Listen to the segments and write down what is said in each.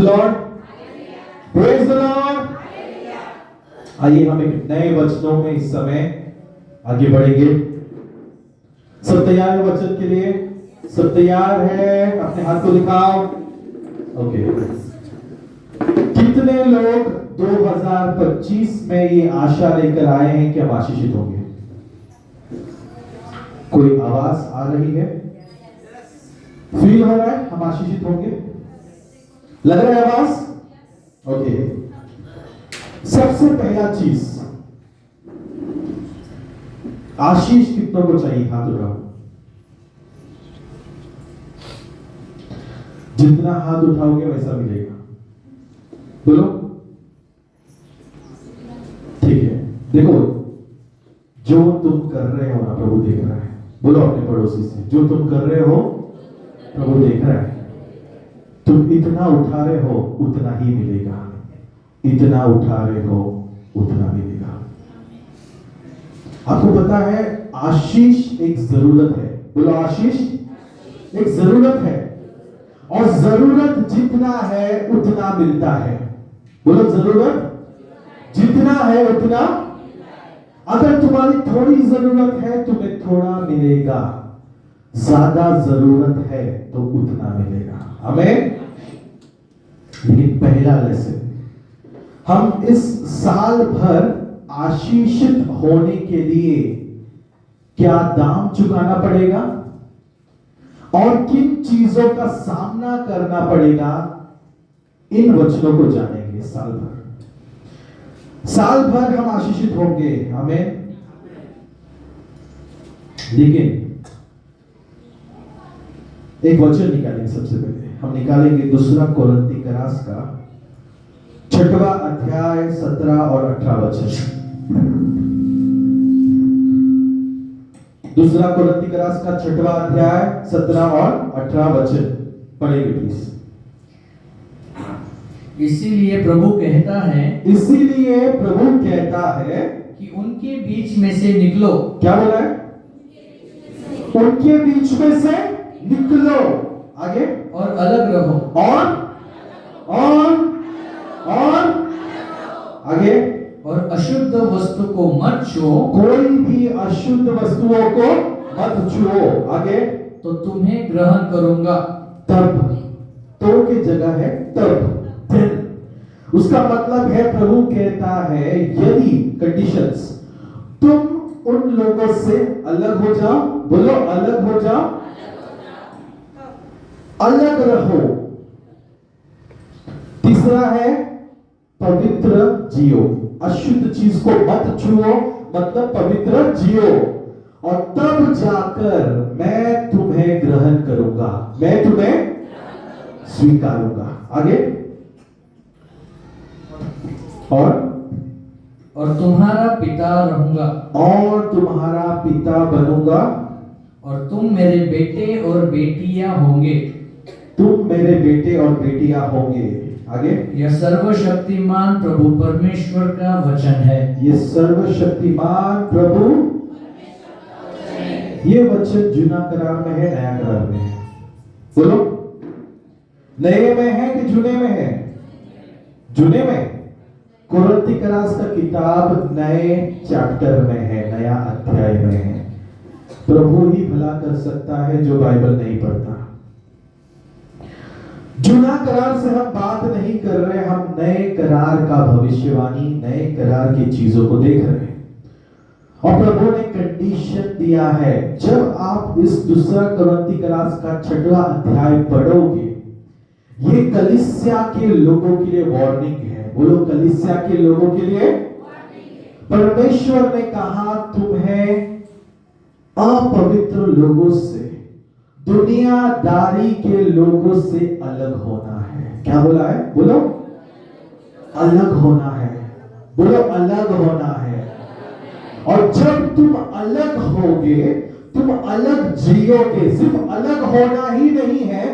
Lord, praise the Lord. आइए हम एक नए वचनों में इस समय आगे बढ़ेंगे। सब तैयार है वचन के लिए? सब तैयार है? अपने हाथ को दिखाओ। ओके। कितने लोग 2025 में ये आशा लेकर आए हैं कि हम आशीषित होंगे? कोई आवाज आ रही है? फील हो रहा है हम आशीषित होंगे? लग रहा है आवाज? ओके। सबसे पहला चीज, आशीष कितनों को चाहिए? हाथ उठाओ। जितना हाथ उठाओगे वैसा मिलेगा। बोलो। ठीक है। देखो, जो तुम कर रहे हो ना, प्रभु देख रहा है। बोलो अपने पड़ोसी से, जो तुम कर रहे हो प्रभु देख रहा है। तुम इतना उठा रहे हो उतना ही मिलेगा। इतना उठा रहे हो उतना मिलेगा। आपको पता है आशीष एक जरूरत है। बोलो आशीष एक जरूरत है, और जरूरत जितना है उतना मिलता है। बोलो जरूरत जितना है उतना। अगर तुम्हारी थोड़ी जरूरत है तुम्हें थोड़ा मिलेगा, ज्यादा जरूरत है तो उतना मिलेगा। आमीन। लेकिन पहला लेसन, हम इस साल भर आशीषित होने के लिए क्या दाम चुकाना पड़ेगा और किन चीजों का सामना करना पड़ेगा, इन वचनों को जानेंगे। साल भर हम आशीषित होंगे। हमें लेकिन एक वचन निकालेंगे। सबसे पहले हम निकालेंगे दूसरा कोरिन्थी करास का 6वां अध्याय 17 और 18 वचन। दूसरा कोरिन्थी करास का 6वां अध्याय 17 और 18 वचन पढ़ेंगे प्लीज। इसीलिए प्रभु कहता है कि उनके बीच में से निकलो। क्या बोला है? उनके बीच में से निकलो। आगे। और अलग रहो। और आगे। और अशुद्ध वस्तु को मत छुओ। कोई भी अशुद्ध वस्तुओं को मत छुओ। आगे। तो तुम्हें ग्रहण करूंगा। तब, तो की जगह है तब। उसका मतलब है, प्रभु कहता है यदि कंडीशंस, तुम उन लोगों से अलग हो जाओ। बोलो अलग हो जाओ, अलग रहो। तीसरा है पवित्र जियो। अशुद्ध चीज को मत छुओ, मतलब पवित्र जियो। और तब जाकर मैं तुम्हें ग्रहण करूंगा, मैं तुम्हें स्वीकारूंगा। आगे। और तुम्हारा पिता रहूंगा। और तुम्हारा पिता बनूंगा। और तुम मेरे बेटे और बेटियां होंगे। तुम मेरे बेटे और बेटियां होंगे। आगे। यह सर्वशक्तिमान प्रभु परमेश्वर का वचन है। ये सर्वशक्तिमान प्रभु, ये वचन जुना करार में है, नया करार में है? बोलो नए में है कि जुने में है? जुने में। कोरिन्थी करास का किताब नए चैप्टर में है, नया अध्याय में है। प्रभु ही भला कर सकता है जो बाइबल नहीं पढ़ता। जुना करार से हम बात नहीं कर रहे, हम नए करार का भविष्यवाणी, नए करार की चीजों को देख रहे हैं। और प्रभु ने कंडीशन दिया है, जब आप इस दूसरा कोरिन्थी करास का 6वां अध्याय पढ़ोगे, ये कलीसिया के लोगों के लिए वार्निंग है। बोलो कलीसिया के लोगों के लिए। परमेश्वर ने कहा तुम्हें अपवित्र लोगों से, दुनियादारी के लोगों से अलग होना है। क्या बोला है? बोलो अलग होना है। बोलो अलग होना है। और जब तुम अलग होगे, तुम अलग जियोगे। सिर्फ अलग होना ही नहीं है,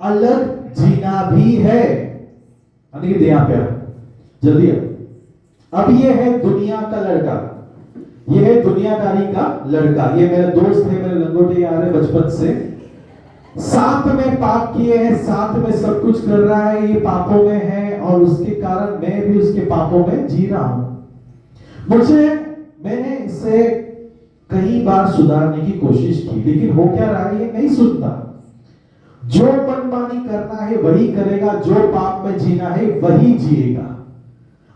अलग जीना भी है। देखिए यहाँ पे जल्दी। अब ये है दुनिया का लड़का, ये है दुनियादारी का लड़का। ये मेरा दोस्त है, मेरे लंगोटे यार है बचपन से। साथ में पाप किए हैं, साथ में सब कुछ कर रहा है, ये पापों में है और उसके कारण मैं भी उसके पापों में जी रहा हूं। मैंने इसे कई बार सुधारने की कोशिश की, लेकिन हो क्या रहा है, ये नहीं सुनता। जो मनमानी करना है वही करेगा, जो पाप में जीना है वही जिएगा।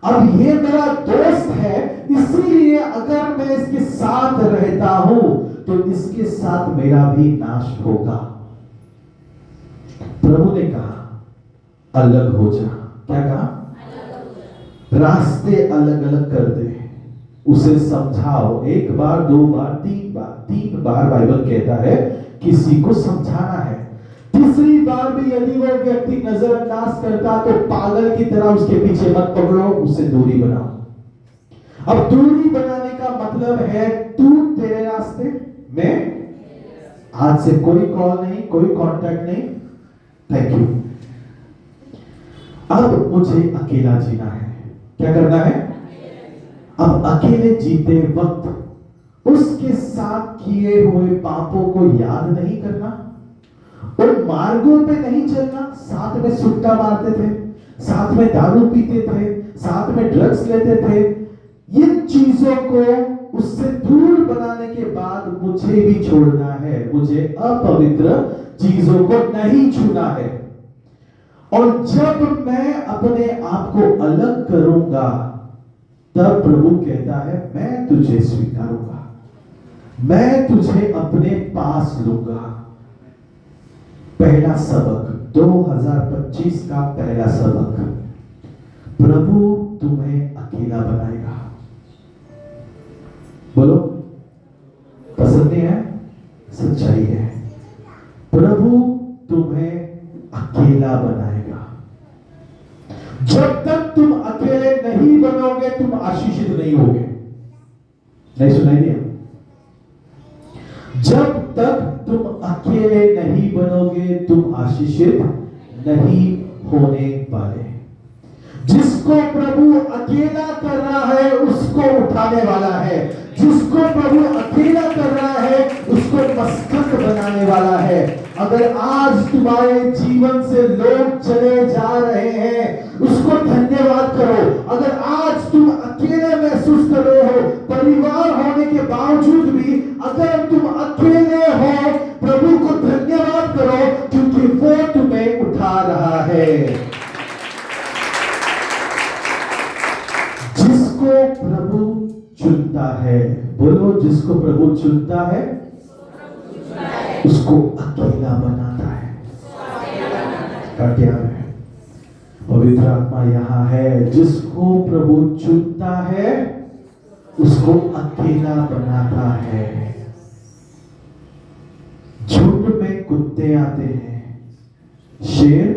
अब ये मेरा दोस्त है, इसीलिए अगर मैं इसके साथ रहता हूं तो इसके साथ मेरा भी नाश होगा। प्रभु ने कहा अलग हो जा। क्या कहा? रास्ते अलग अलग कर दे, उसे समझाओ। एक बार, दो बार, तीन बार बाइबल कहता है किसी को समझाना है। तीसरी बार भी यदि वो व्यक्ति नजरअंदाज करता तो पागल की तरह उसके पीछे मत पकड़ो, उससे दूरी बनाओ। अब दूरी बनाने का मतलब है तू तेरे रास्ते में, आज से कोई कॉल नहीं, कोई कांटेक्ट नहीं, थैंक यू। अब मुझे अकेला जीना है। क्या करना है? अब अकेले जीते वक्त उसके साथ किए हुए पापों को याद नहीं करना, उन मार्गों पे नहीं चलना। साथ में सुट्टा मारते थे, साथ में दारू पीते थे, साथ में ड्रग्स लेते थे। इन चीजों को उससे दूर बनाने के बाद मुझे भी छोड़ना है। मुझे अपवित्र चीजों को नहीं छूना है। और जब मैं अपने आप को अलग करूंगा तब प्रभु कहता है मैं तुझे स्वीकारूंगा, मैं तुझे अपने पास लूंगा। पहला सबक, 2025 का पहला सबक, प्रभु तुम्हें अकेला बनाएगा। बोलो, पसंद नहीं है? सच्चाई है। प्रभु तुम्हें अकेला बनाएगा। जब तक तुम अकेले नहीं बनोगे तुम आशीषित नहीं होगे। नहीं सुनाई दिया? जब तक तुम अकेले नहीं बनोगे तुम आशीषित नहीं होने वाले। जिसको प्रभु अकेला कर रहा है उसको उठाने वाला है। जिसको प्रभु अकेला कर रहा है उसको मस्तक बनाने वाला है। अगर आज तुम्हारे जीवन से लोग चले जा रहे हैं उसको धन्यवाद करो। अगर आज तुम अकेले महसूस कर रहे हो, परिवार होने के बावजूद भी अगर तुम अकेले हो, प्रभु को धन्यवाद करो क्योंकि वो तुम्हें उठा रहा है। जिसको प्रभु चुनता है, बोलो, जिसको प्रभु चुनता है उसको अकेला बनाता है। क्या है? पवित्र आत्मा यहां है। जिसको प्रभु चुनता है उसको अकेला बनाता है। झुंड में कुत्ते आते हैं, शेर,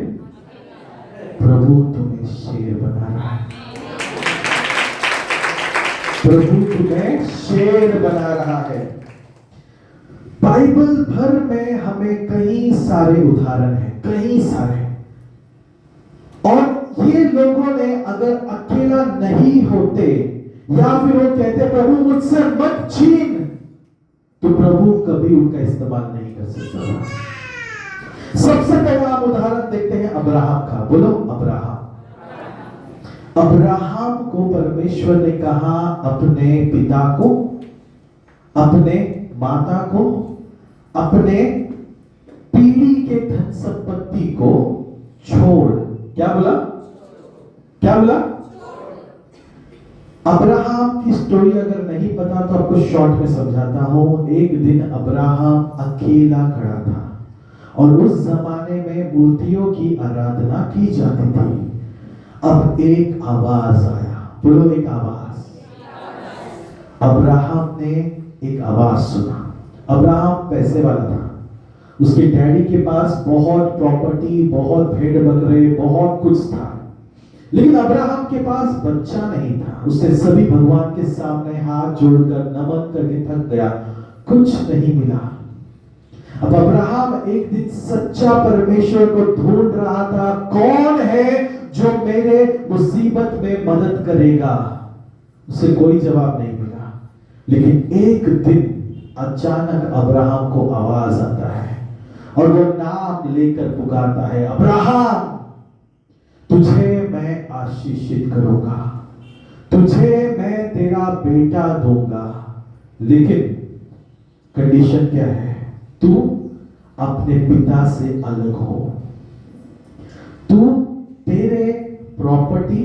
प्रभु तुम्हें शेर बना रहा है। प्रभु तुम्हें शेर बना रहा है। बाइबल भर में हमें कई सारे उदाहरण हैं, कई सारे। और ये लोगों ने अगर अकेला नहीं होते या फिर वो कहते प्रभु मुझसे मत छीन, तो प्रभु कभी उनका इस्तेमाल नहीं कर सकता। सबसे पहला आप उदाहरण देखते हैं अब्राहम का। बोलो, अब्राहम। अब्राहम को परमेश्वर ने कहा अपने पिता को, अपने माता को, अपने पीढ़ी के धन संपत्ति को छोड़। क्या बोला? क्या बोला? अब्राहम की स्टोरी अगर नहीं पता तो आपको शॉर्ट में समझाता हूं। एक दिन अब्राहम अकेला खड़ा था और उस जमाने में मूर्तियों की आराधना की जाती थी। अब एक आवाज आया। बोलो, एक आवाज। अब्राहम ने एक आवाज सुना। अब्राहम पैसे वाला था, उसके डैडी के पास बहुत प्रॉपर्टी, बहुत भेड़ बकरे, बहुत कुछ था, लेकिन अब्राहम के पास बच्चा नहीं था। उससे सभी भगवान के सामने हाथ जोड़कर नमन करके थक गया, कुछ नहीं मिला। अब अब्राहम एक दिन सच्चा परमेश्वर को ढूंढ रहा था, कौन है जो मेरे मुसीबत में मदद करेगा। उसे कोई जवाब नहीं मिला। लेकिन एक दिन अचानक अब्राहम को आवाज आता है। और वो नाम लेकर पुकारता है, अब्राहम तुझे मैं आशीषित करूंगा, तुझे मैं तेरा बेटा दूंगा, लेकिन कंडीशन क्या है? तू अपने पिता से अलग हो, तू तेरे प्रॉपर्टी,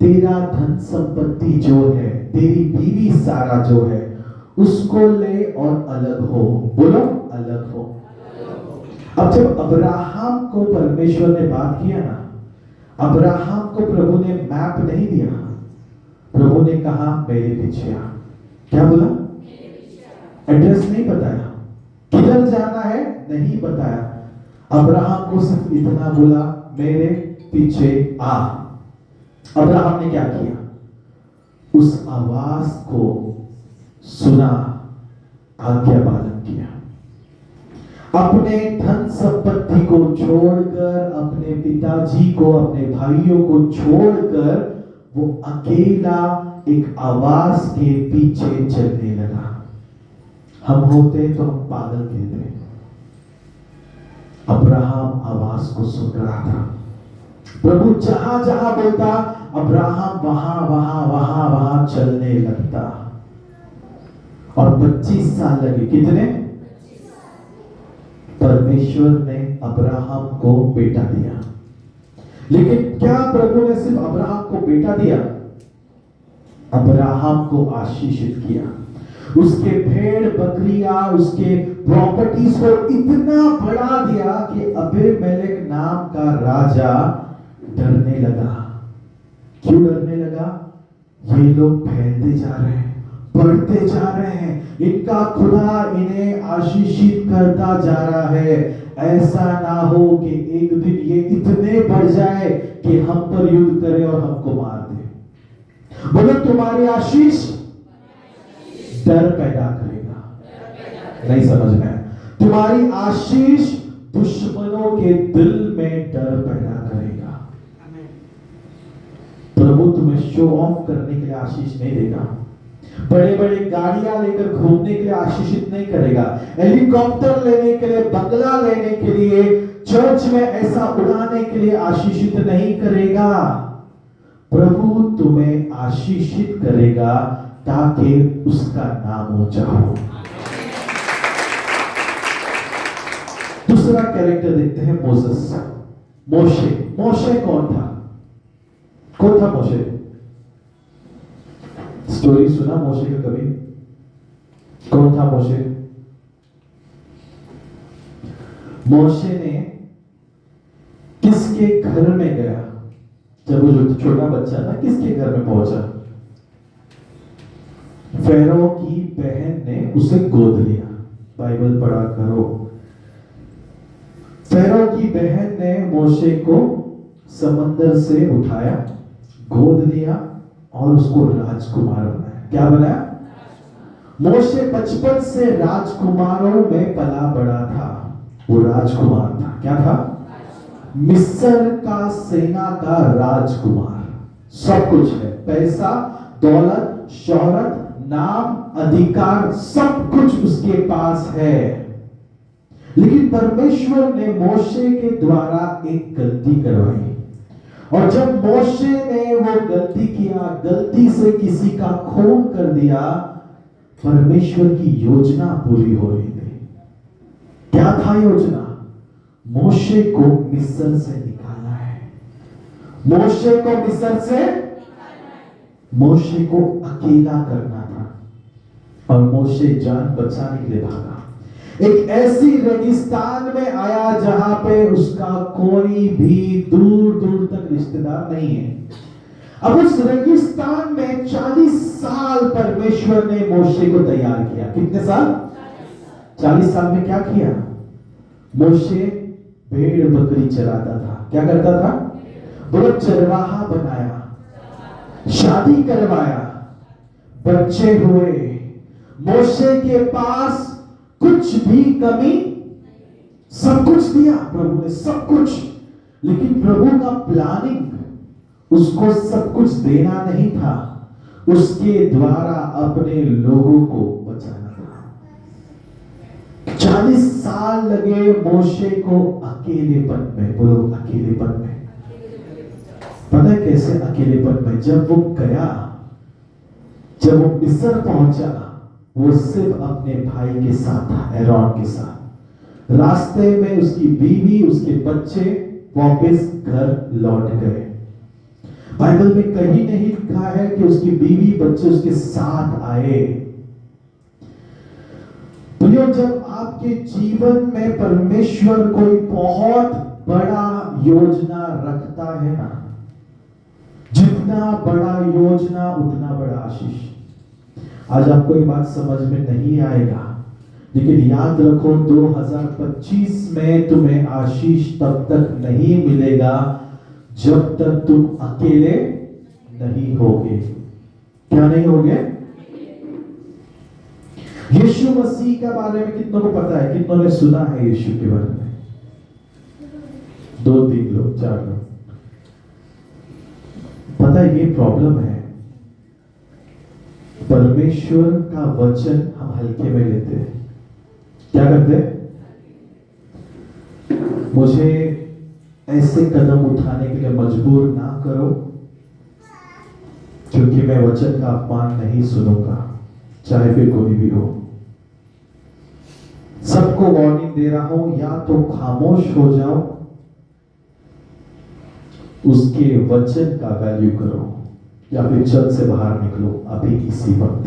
तेरा धन संपत्ति जो है, तेरी बीवी सारा जो है, उसको ले और अलग हो। बोलो अलग हो। अब जब अब्राहम को परमेश्वर ने बात किया ना, अब्राहम को प्रभु ने मैप नहीं दिया, प्रभु ने कहा मेरे पीछे आ। क्या बोला? एड्रेस नहीं बताया, किधर जाना है नहीं बताया, अब्राहम को सिर्फ इतना बोला मेरे पीछे आ। अब्राहम ने क्या किया? उस आवाज को सुना, आज्ञा पालन किया, अपने धन संपत्ति को छोड़कर, अपने पिताजी को, अपने भाइयों को छोड़कर वो अकेला एक आवाज के पीछे चलने लगा। हम होते तो हम पागल कहते, अब्राहम आवाज को सुन रहा था। प्रभु जहां जहां बोलता, अब्राहम वहां चलने लगता। और 25 साल लगे। कितने? परमेश्वर ने अब्राहम को बेटा दिया। लेकिन क्या प्रभु ने सिर्फ अब्राहम को बेटा दिया? अब्राहम को आशीषित किया। उसके भेड़ बकरियां, उसके प्रॉपर्टीज को इतना बढ़ा दिया कि अबीमेलेक नाम का राजा डरने लगा। क्यों डरने लगा? ये लोग फैलते जा रहे हैं, बढ़ते जा रहे हैं, इनका खुदा इन्हें आशीषित करता जा रहा है। ऐसा ना हो कि एक दिन ये इतने बढ़ जाए कि हम पर युद्ध करे और हमको मार दे। बोलो तुम्हारी आशीष डर पैदा करेगा। नहीं समझ में? तुम्हारी आशीष दुश्मनों के दिल में डर पैदा करेगा। प्रभु तुम्हें शो ऑफ करने के लिए आशीष नहीं देगा, बड़े बड़े गाड़ियां लेकर घूमने के लिए आशीषित नहीं करेगा, हेलीकॉप्टर लेने के लिए, बंगला लेने के लिए, चर्च में ऐसा उड़ाने के लिए आशीषित नहीं करेगा। प्रभु तुम्हें आशीषित करेगा ताकि उसका नाम ऊंचा हो। दूसरा कैरेक्टर देखते हैं, मोसेस, मोशे। मोशे कौन था? कौन था मोशे? स्टोरी सुना मोशे का कभी? कौन था मोशे? मोशे ने किसके घर में गया? जब वो जो छोटा बच्चा था, किसके घर में पहुंचा? फेरो की बहन ने उसे गोद लिया। बाइबल पढ़ा करो। फेरो की बहन ने मोशे को समंदर से उठाया, गोद लिया और उसको राजकुमार बनाया। क्या बनाया? मोशे बचपन से राजकुमारों में पला बड़ा था। वो राजकुमार था। क्या था? मिस्र का सेना का राजकुमार। सब कुछ है, पैसा, दौलत, शोहरत, नाम, अधिकार, सब कुछ उसके पास है। लेकिन परमेश्वर ने मोशे के द्वारा एक गलती करवाई, और जब मोशे ने वो गलती किया, गलती से किसी का खून कर दिया, परमेश्वर की योजना पूरी हो रही थी। क्या था योजना? मोशे को मिस्र से निकालना है। मोशे को मिस्र से, मोशे को अकेला करना था। और मोशे जान बचाने के लिए भागा। एक ऐसी रेगिस्तान में आया जहां पे उसका कोई भी दूर दूर तक रिश्तेदार नहीं है। अब उस रेगिस्तान में 40 साल परमेश्वर ने मोशे को तैयार किया। कितने साल? 40 साल में क्या किया? मोशे भेड़ बकरी चराता था। क्या करता था? बोलो चरवाहा बनाया, शादी करवाया, बच्चे हुए। मोशे के पास कुछ भी कमी, सब कुछ दिया प्रभु ने, सब कुछ। लेकिन प्रभु का प्लानिंग उसको सब कुछ देना नहीं था, उसके द्वारा अपने लोगों को बचाना था। 40 साल लगे मोशे को अकेलेपन में। बोलो अकेलेपन में। पता है कैसे अकेलेपन में? जब वो गया, जब वो मिस्र पहुंचा, वो सिर्फ अपने भाई के साथ था, एरोन के साथ। रास्ते में उसकी बीवी, उसके बच्चे वापस घर लौट गए। बाइबल में कहीं नहीं लिखा है कि उसकी बीवी बच्चे उसके साथ आए। तो जब आपके जीवन में परमेश्वर कोई बहुत बड़ा योजना रखता है ना, जितना बड़ा योजना उतना बड़ा आशीष। आज आपको ये बात समझ में नहीं आएगा, लेकिन याद रखो 2025 में तुम्हें आशीष तब तक नहीं मिलेगा जब तक तुम अकेले नहीं होगे। क्या नहीं होगे? यीशु मसीह के बारे में कितनों को पता है? कितनों ने सुना है यीशु के बारे में? 2-3 लोग, 4 लोग। पता है ये प्रॉब्लम है, परमेश्वर का वचन हम हल्के में लेते हैं। क्या करते हैं? मुझे ऐसे कदम उठाने के लिए मजबूर ना करो, क्योंकि मैं वचन का अपमान नहीं सुनूंगा, चाहे फिर कोई भी हो। सबको वार्निंग दे रहा हूं, या तो खामोश हो जाओ, उसके वचन का वैल्यू करो, या फिर चर्च से बाहर निकलो अभी इसी वक्त।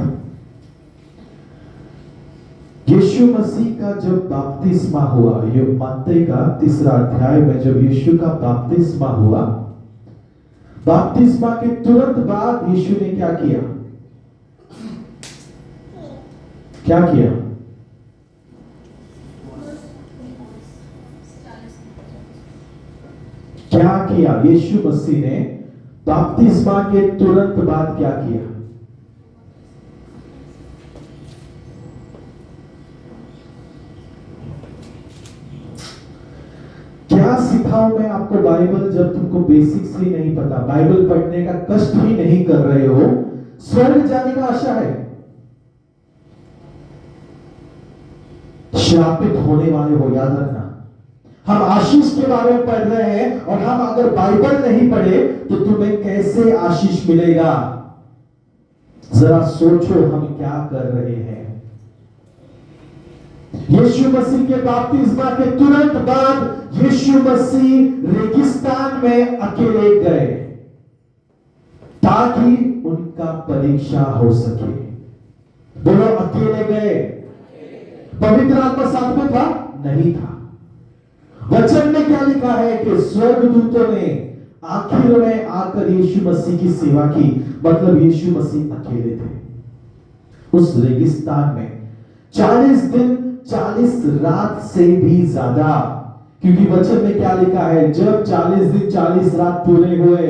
यीशु मसीह का जब बपतिस्मा हुआ, ये मत्ती का 3 अध्याय में जब यीशु का बपतिस्मा हुआ, बपतिस्मा के तुरंत बाद यीशु ने क्या किया? क्या किया? क्या किया? यीशु मसीह ने बपतिस्मा के तुरंत बाद क्या किया? क्या सिखाऊं मैं आपको बाइबल, जब तुमको बेसिक्स ही नहीं पता, बाइबल पढ़ने का कष्ट ही नहीं कर रहे हो, स्वर्ग जाने का आशा है, श्रापित होने वाले हो। याद रखना, हम आशीष के बारे में पढ़ रहे हैं, और हम अगर बाइबल नहीं पढ़े तो तुम्हें कैसे आशीष मिलेगा? जरा सोचो हम क्या कर रहे हैं। यीशु मसीह के बपतिस्मा के तुरंत बाद यीशु मसीह रेगिस्तान में अकेले गए, ताकि उनका परीक्षा हो सके। बोलो अकेले गए। पवित्र आत्मा साथ में था? नहीं था। वचन में क्या लिखा है कि स्वर्गदूतों ने आखिर में आकर यीशु मसीह की सेवा की, मतलब यीशु मसीह अकेले थे उस रेगिस्तान में 40 दिन 40 रात से भी ज्यादा। क्योंकि वचन में क्या लिखा है? जब 40 दिन 40 रात पूरे हुए,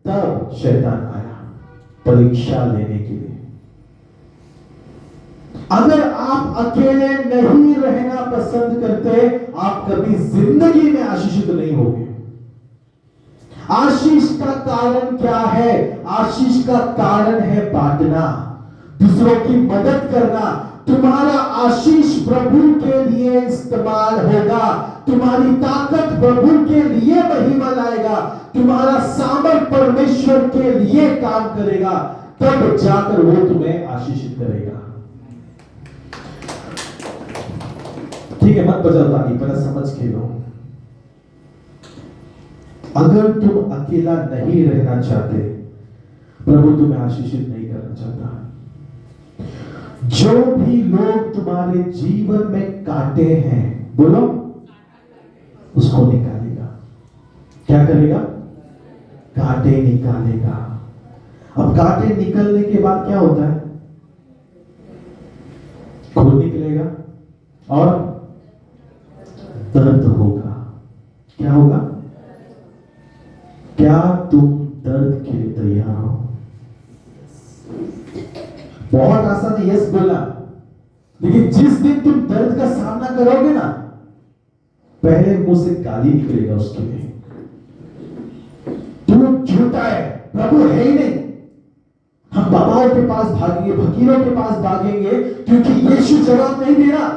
तब शैतान आया परीक्षा लेने के लिए। अगर आप अकेले नहीं रहना पसंद करते, आप कभी जिंदगी में आशीषित नहीं होंगे। आशीष का कारण क्या है? आशीष का कारण है बांटना, दूसरों की मदद करना। तुम्हारा आशीष प्रभु के लिए इस्तेमाल होगा, तुम्हारी ताकत प्रभु के लिए महिमा लाएगा, तुम्हारा सामर्थ परमेश्वर के लिए काम करेगा, तब जाकर वो तुम्हें आशीषित करेगा। ठीक है, मत बजाओ ताली, पहले समझ के लो। अगर तुम अकेला नहीं रहना चाहते, प्रभु तुम्हें आशीषित नहीं करना चाहता। जो भी लोग तुम्हारे जीवन में काटे हैं, बोलो, उसको निकालेगा। क्या करेगा? कांटे निकालेगा। अब कांटे निकलने के बाद क्या होता है? खून निकलेगा और दर्द होगा। क्या होगा? क्या तुम दर्द के लिए तैयार हो? बहुत आसान है यस बोलना, लेकिन जिस दिन तुम दर्द का सामना करोगे ना, पहले मुंह से गाली निकलेगा उसके लिए, तू झूठा है, प्रभु है ही नहीं। हम बाबाओं के पास भागेंगे, फकीरों के पास भागेंगे, क्योंकि यीशु जवाब नहीं दे रहा।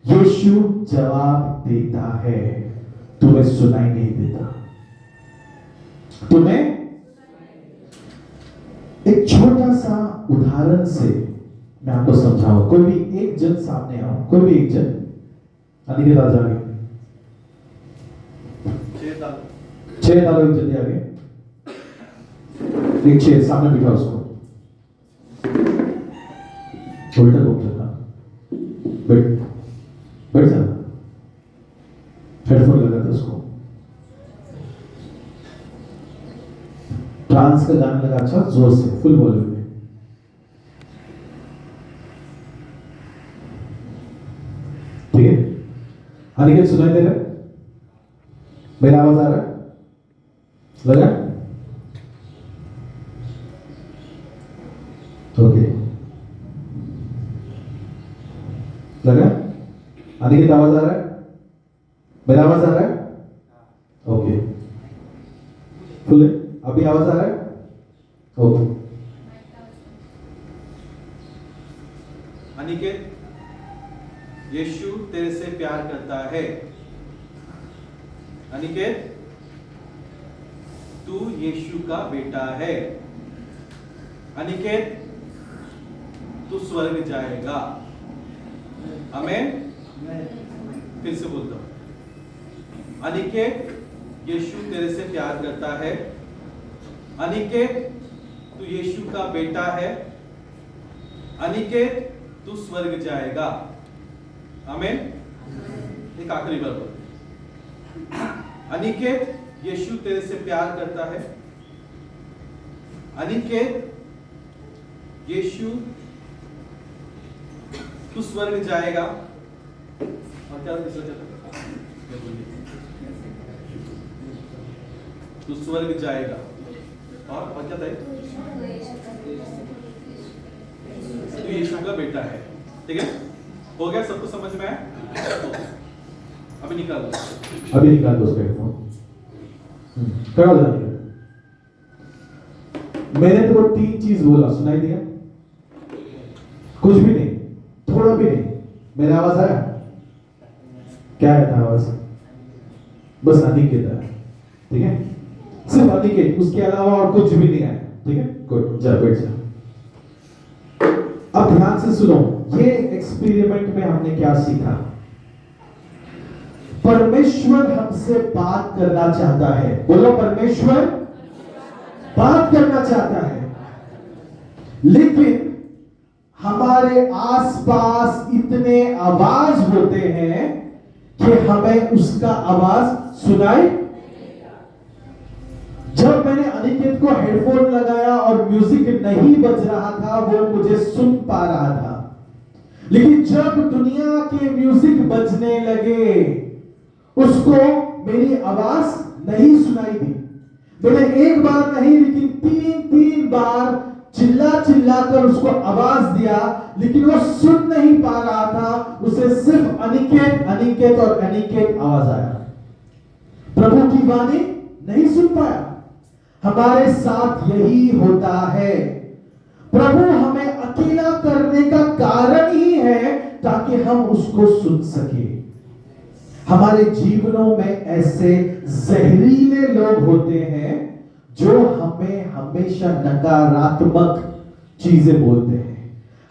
यीशु जवाब देता है, तुम्हें सुनाई नहीं देता। तुम्हें एक छोटा सा उदाहरण से मैं आपको समझाऊं। कोई भी एक जन सामने आओ, कोई भी एक जन। अनिकेत आ जाएंगे, 6 डालो एक जल्दी आगे। एक 6 सामने बिठा उसको, उल्टा घूम जाना, बैठ बैठ जाना, हेडफोन लगा दो उसको। ट्रांस का गाना लगा, अच्छा जोर से फुल वॉल्यूम में। ठीक है, अनिकेत सुनाई दे रहा है? मेरा आवाज आ रहा है? लगा? ओके, लगा? अनिकेत आवाज आ रहा है? मेरा आवाज आ रहा है? ओके, फुल है? अभी आवाज आ रहा है? ओके। अनिकेत, यीशु तेरे से प्यार करता है। अनिकेत, तू यीशु का बेटा है। अनिकेत, तू स्वर्ग जाएगा। आमीन। फिर से बोलता हूं, अनिकेत, यीशु तेरे से प्यार करता है। अनिकेत, तू यीशु का बेटा है। अनिकेत, तू स्वर्ग जाएगा। आमीन। एक आखिरी बार बोल, अनिकेत, यीशु तेरे से प्यार करता है। अनिकेत, यीशु तू स्वर्ग जाएगा। और क्या तीसरा चलता, तू स्वर्ग जाएगा। और क्या था? तू यीशु का बेटा है। ठीक है, हो गया? सबको समझ में आया? अभी निकाल दो, अभी निकाल दो उसका हेडफोन। खड़ा हो जाइए। मैंने तो 3 चीज बोला, सुनाई दिया? कुछ भी नहीं, थोड़ा भी नहीं। मेरा आवाज आया? क्या आया था आवाज? बस अनिकेत आया। ठीक है, सिर्फ अनिकेत, उसके अलावा और कुछ भी नहीं आया। ठीक है, गुड, जा बैठ जा। अब ध्यान से सुनो, ये एक्सपेरिमेंट में हमने क्या सीखा? परमेश्वर हमसे बात करना चाहता है। बोलो, परमेश्वर बात करना चाहता है, लेकिन हमारे आसपास इतने आवाज होते हैं कि हमें उसका आवाज सुनाई। जब मैंने अनिकेत को हेडफोन लगाया और म्यूजिक नहीं बज रहा था, वो मुझे सुन पा रहा था। लेकिन जब दुनिया के म्यूजिक बजने लगे, उसको मेरी आवाज नहीं सुनाई दी। मैंने एक बार नहीं, लेकिन 3 बार चिल्ला चिल्ला कर उसको आवाज दिया, लेकिन वो सुन नहीं पा रहा था। उसे सिर्फ अनिकेत अनिकेत और अनिकेत आवाज आया। प्रभु की वाणी नहीं सुन पाया। हमारे साथ यही होता है। प्रभु हमें अकेला करने का कारण ही है ताकि हम उसको सुन सके। हमारे जीवनों में ऐसे जहरीले लोग होते हैं जो हमें हमेशा नकारात्मक चीजें बोलते हैं।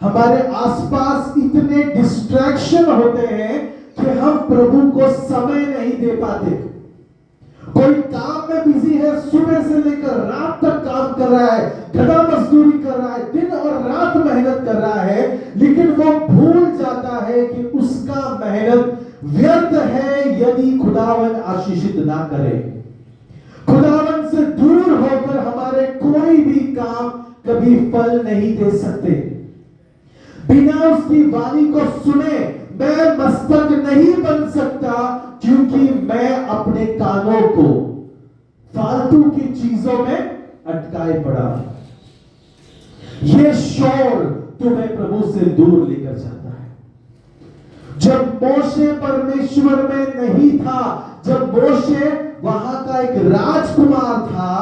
हमारे आसपास इतने डिस्ट्रैक्शन होते हैं कि हम प्रभु को समय नहीं दे पाते। कोई काम में बिजी है, सुबह से लेकर रात तक काम कर रहा है, गधा मजदूरी कर रहा है, दिन और रात मेहनत कर रहा है, लेकिन वो भूल जाता है कि उसका मेहनत व्यर्थ है यदि खुदावन आशीषित ना करे। खुदावन से दूर होकर हमारे कोई भी काम कभी फल नहीं दे सकते। बिना उसकी वाणी को सुने मैं मस्तक नहीं बन सकता, क्योंकि मैं अपने कानों को फालतू की चीजों में अटकाए पड़ा। यह शोर तुम्हें प्रभु से दूर लेकर जाता है। जब मोशे परमेश्वर में नहीं था, जब मोशे वहां का एक राजकुमार था,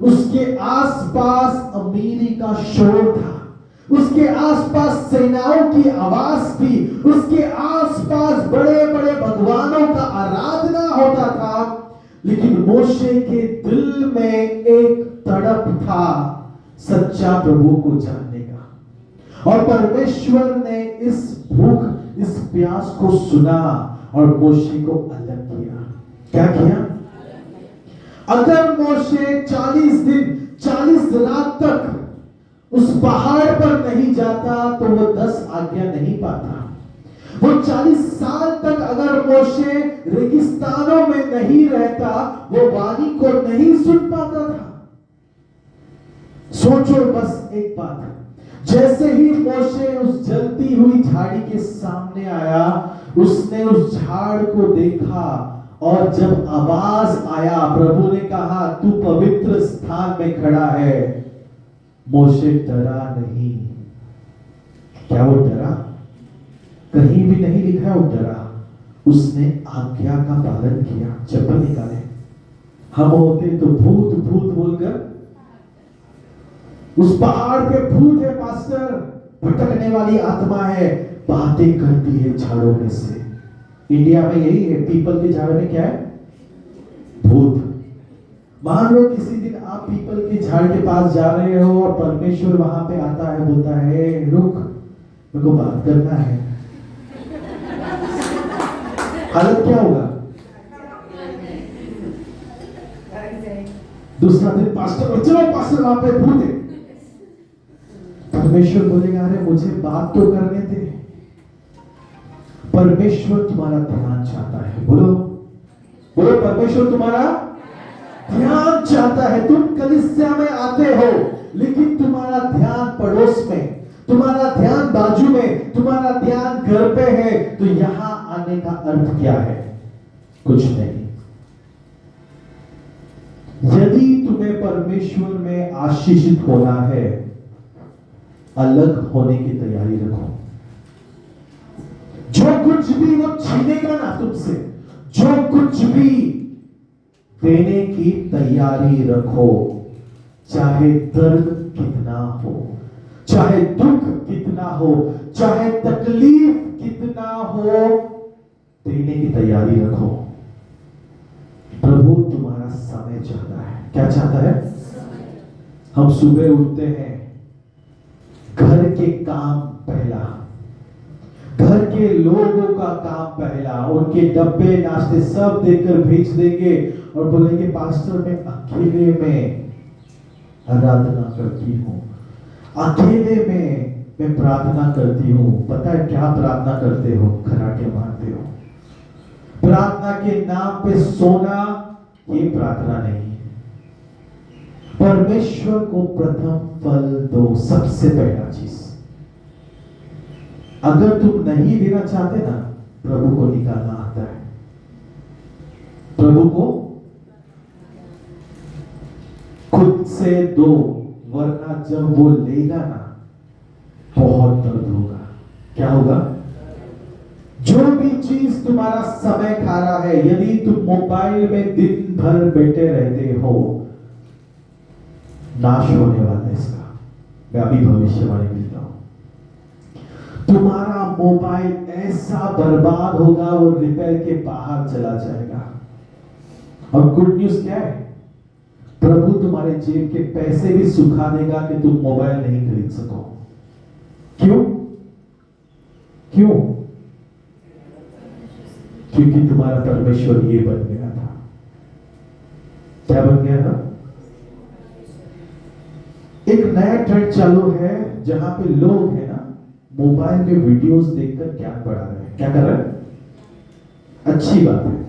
उसके आसपास अमीरी का शोर था। उसके आसपास सेनाओं की आवाज थी, उसके आसपास बड़े बड़े भगवानों का आराधना होता था, लेकिन मोशे के दिल में एक तड़प था सच्चा प्रभु को जानने का। और परमेश्वर ने इस भूख, इस प्यास को सुना और मोशे को अलग किया। क्या किया? अगर मोशे 40 दिन 40 रात तक उस पहाड़ पर नहीं जाता तो वो 10 आज्ञा नहीं पाता। वो 40 साल तक अगर मोशे रेगिस्तानों में नहीं रहता, वो वाणी को नहीं सुन पाता था। सोचो बस एक बात, जैसे ही मोशे उस जलती हुई झाड़ी के सामने आया, उसने उस झाड़ को देखा और जब आवाज आया, प्रभु ने कहा तू पवित्र स्थान में खड़ा है, मोशे डरा नहीं। क्या वो डरा? कहीं भी नहीं लिखा है वो डरा। उसने आज्ञा का पालन किया। चप्पल निकाले। हम होते तो भूत भूत बोलकर, उस पहाड़ पे भूत है पास्टर, भटकने वाली आत्मा है, बातें करती है झाड़ों में से। इंडिया में यही है, पीपल के झाड़ में क्या है? भूत। मान लो किसी दिन आप पीपल के झाड़ के पास जा रहे हो और परमेश्वर वहां पे आता है, बोलता है रुक, मेरे को बात करना है। हालत क्या होगा? दूसरा दिन पास्टर, चलो पास्टर वहां पे भूत है। परमेश्वर बोलेगा अरे मुझे बात तो करने दे। परमेश्वर तुम्हारा ध्यान चाहता है। बोलो बोलो, परमेश्वर तुम्हारा ध्यान चाहता है। तुम कलीसिया में आते हो, लेकिन तुम्हारा ध्यान पड़ोस में, तुम्हारा ध्यान बाजू में, तुम्हारा ध्यान घर पे है, तो यहां आने का अर्थ क्या है? कुछ नहीं। यदि तुम्हें परमेश्वर में आशीषित होना है, अलग होने की तैयारी रखो। जो कुछ भी वो छीनेगा ना तुमसे, जो कुछ भी देने की तैयारी रखो, चाहे दर्द कितना हो, चाहे दुख कितना हो, चाहे तकलीफ कितना हो, देने की तैयारी रखो। प्रभु तुम्हारा समय चाहता है। क्या चाहता है? हम सुबह उठते हैं, घर के काम पहला, घर के लोगों का काम पहला, उनके डब्बे नाश्ते सब देकर भेज देंगे और बोलेंगे पास्टर मैं अकेले में आराधना करती हूँ, अकेले में मैं प्रार्थना करती हूँ। पता है क्या प्रार्थना करते हो? खराटे मारते हो। प्रार्थना के नाम पे सोना, ये प्रार्थना नहीं है। परमेश्वर को प्रथम फल दो, सबसे पहला चीज। अगर तुम नहीं देना चाहते ना, प्रभु को निकालना आता है। प्रभु को खुद से दो, वरना जब वो लेगा ना, बहुत दर्द होगा। क्या होगा? जो भी चीज तुम्हारा समय खा रहा है, यदि तुम मोबाइल में दिन भर बैठे रहते हो, नाश होने वाला है इसका। मैं अभी भविष्यवाणी देता हूं। तुम्हारा मोबाइल ऐसा बर्बाद होगा, वो रिपेयर के बाहर चला जाएगा। और गुड न्यूज क्या है? प्रभु तुम्हारे जेब के पैसे भी सुखा देगा कि तुम मोबाइल नहीं खरीद सको। क्यों? क्यों? क्योंकि तुम्हारा परमेश्वर ये बन गया था। क्या बन गया था? एक नया ट्रेंड चालू है, जहां पे लोग है ना, मोबाइल में वीडियोस देखकर ज्ञान बढ़ा रहे हैं। क्या कर रहे हैं? अच्छी बात है,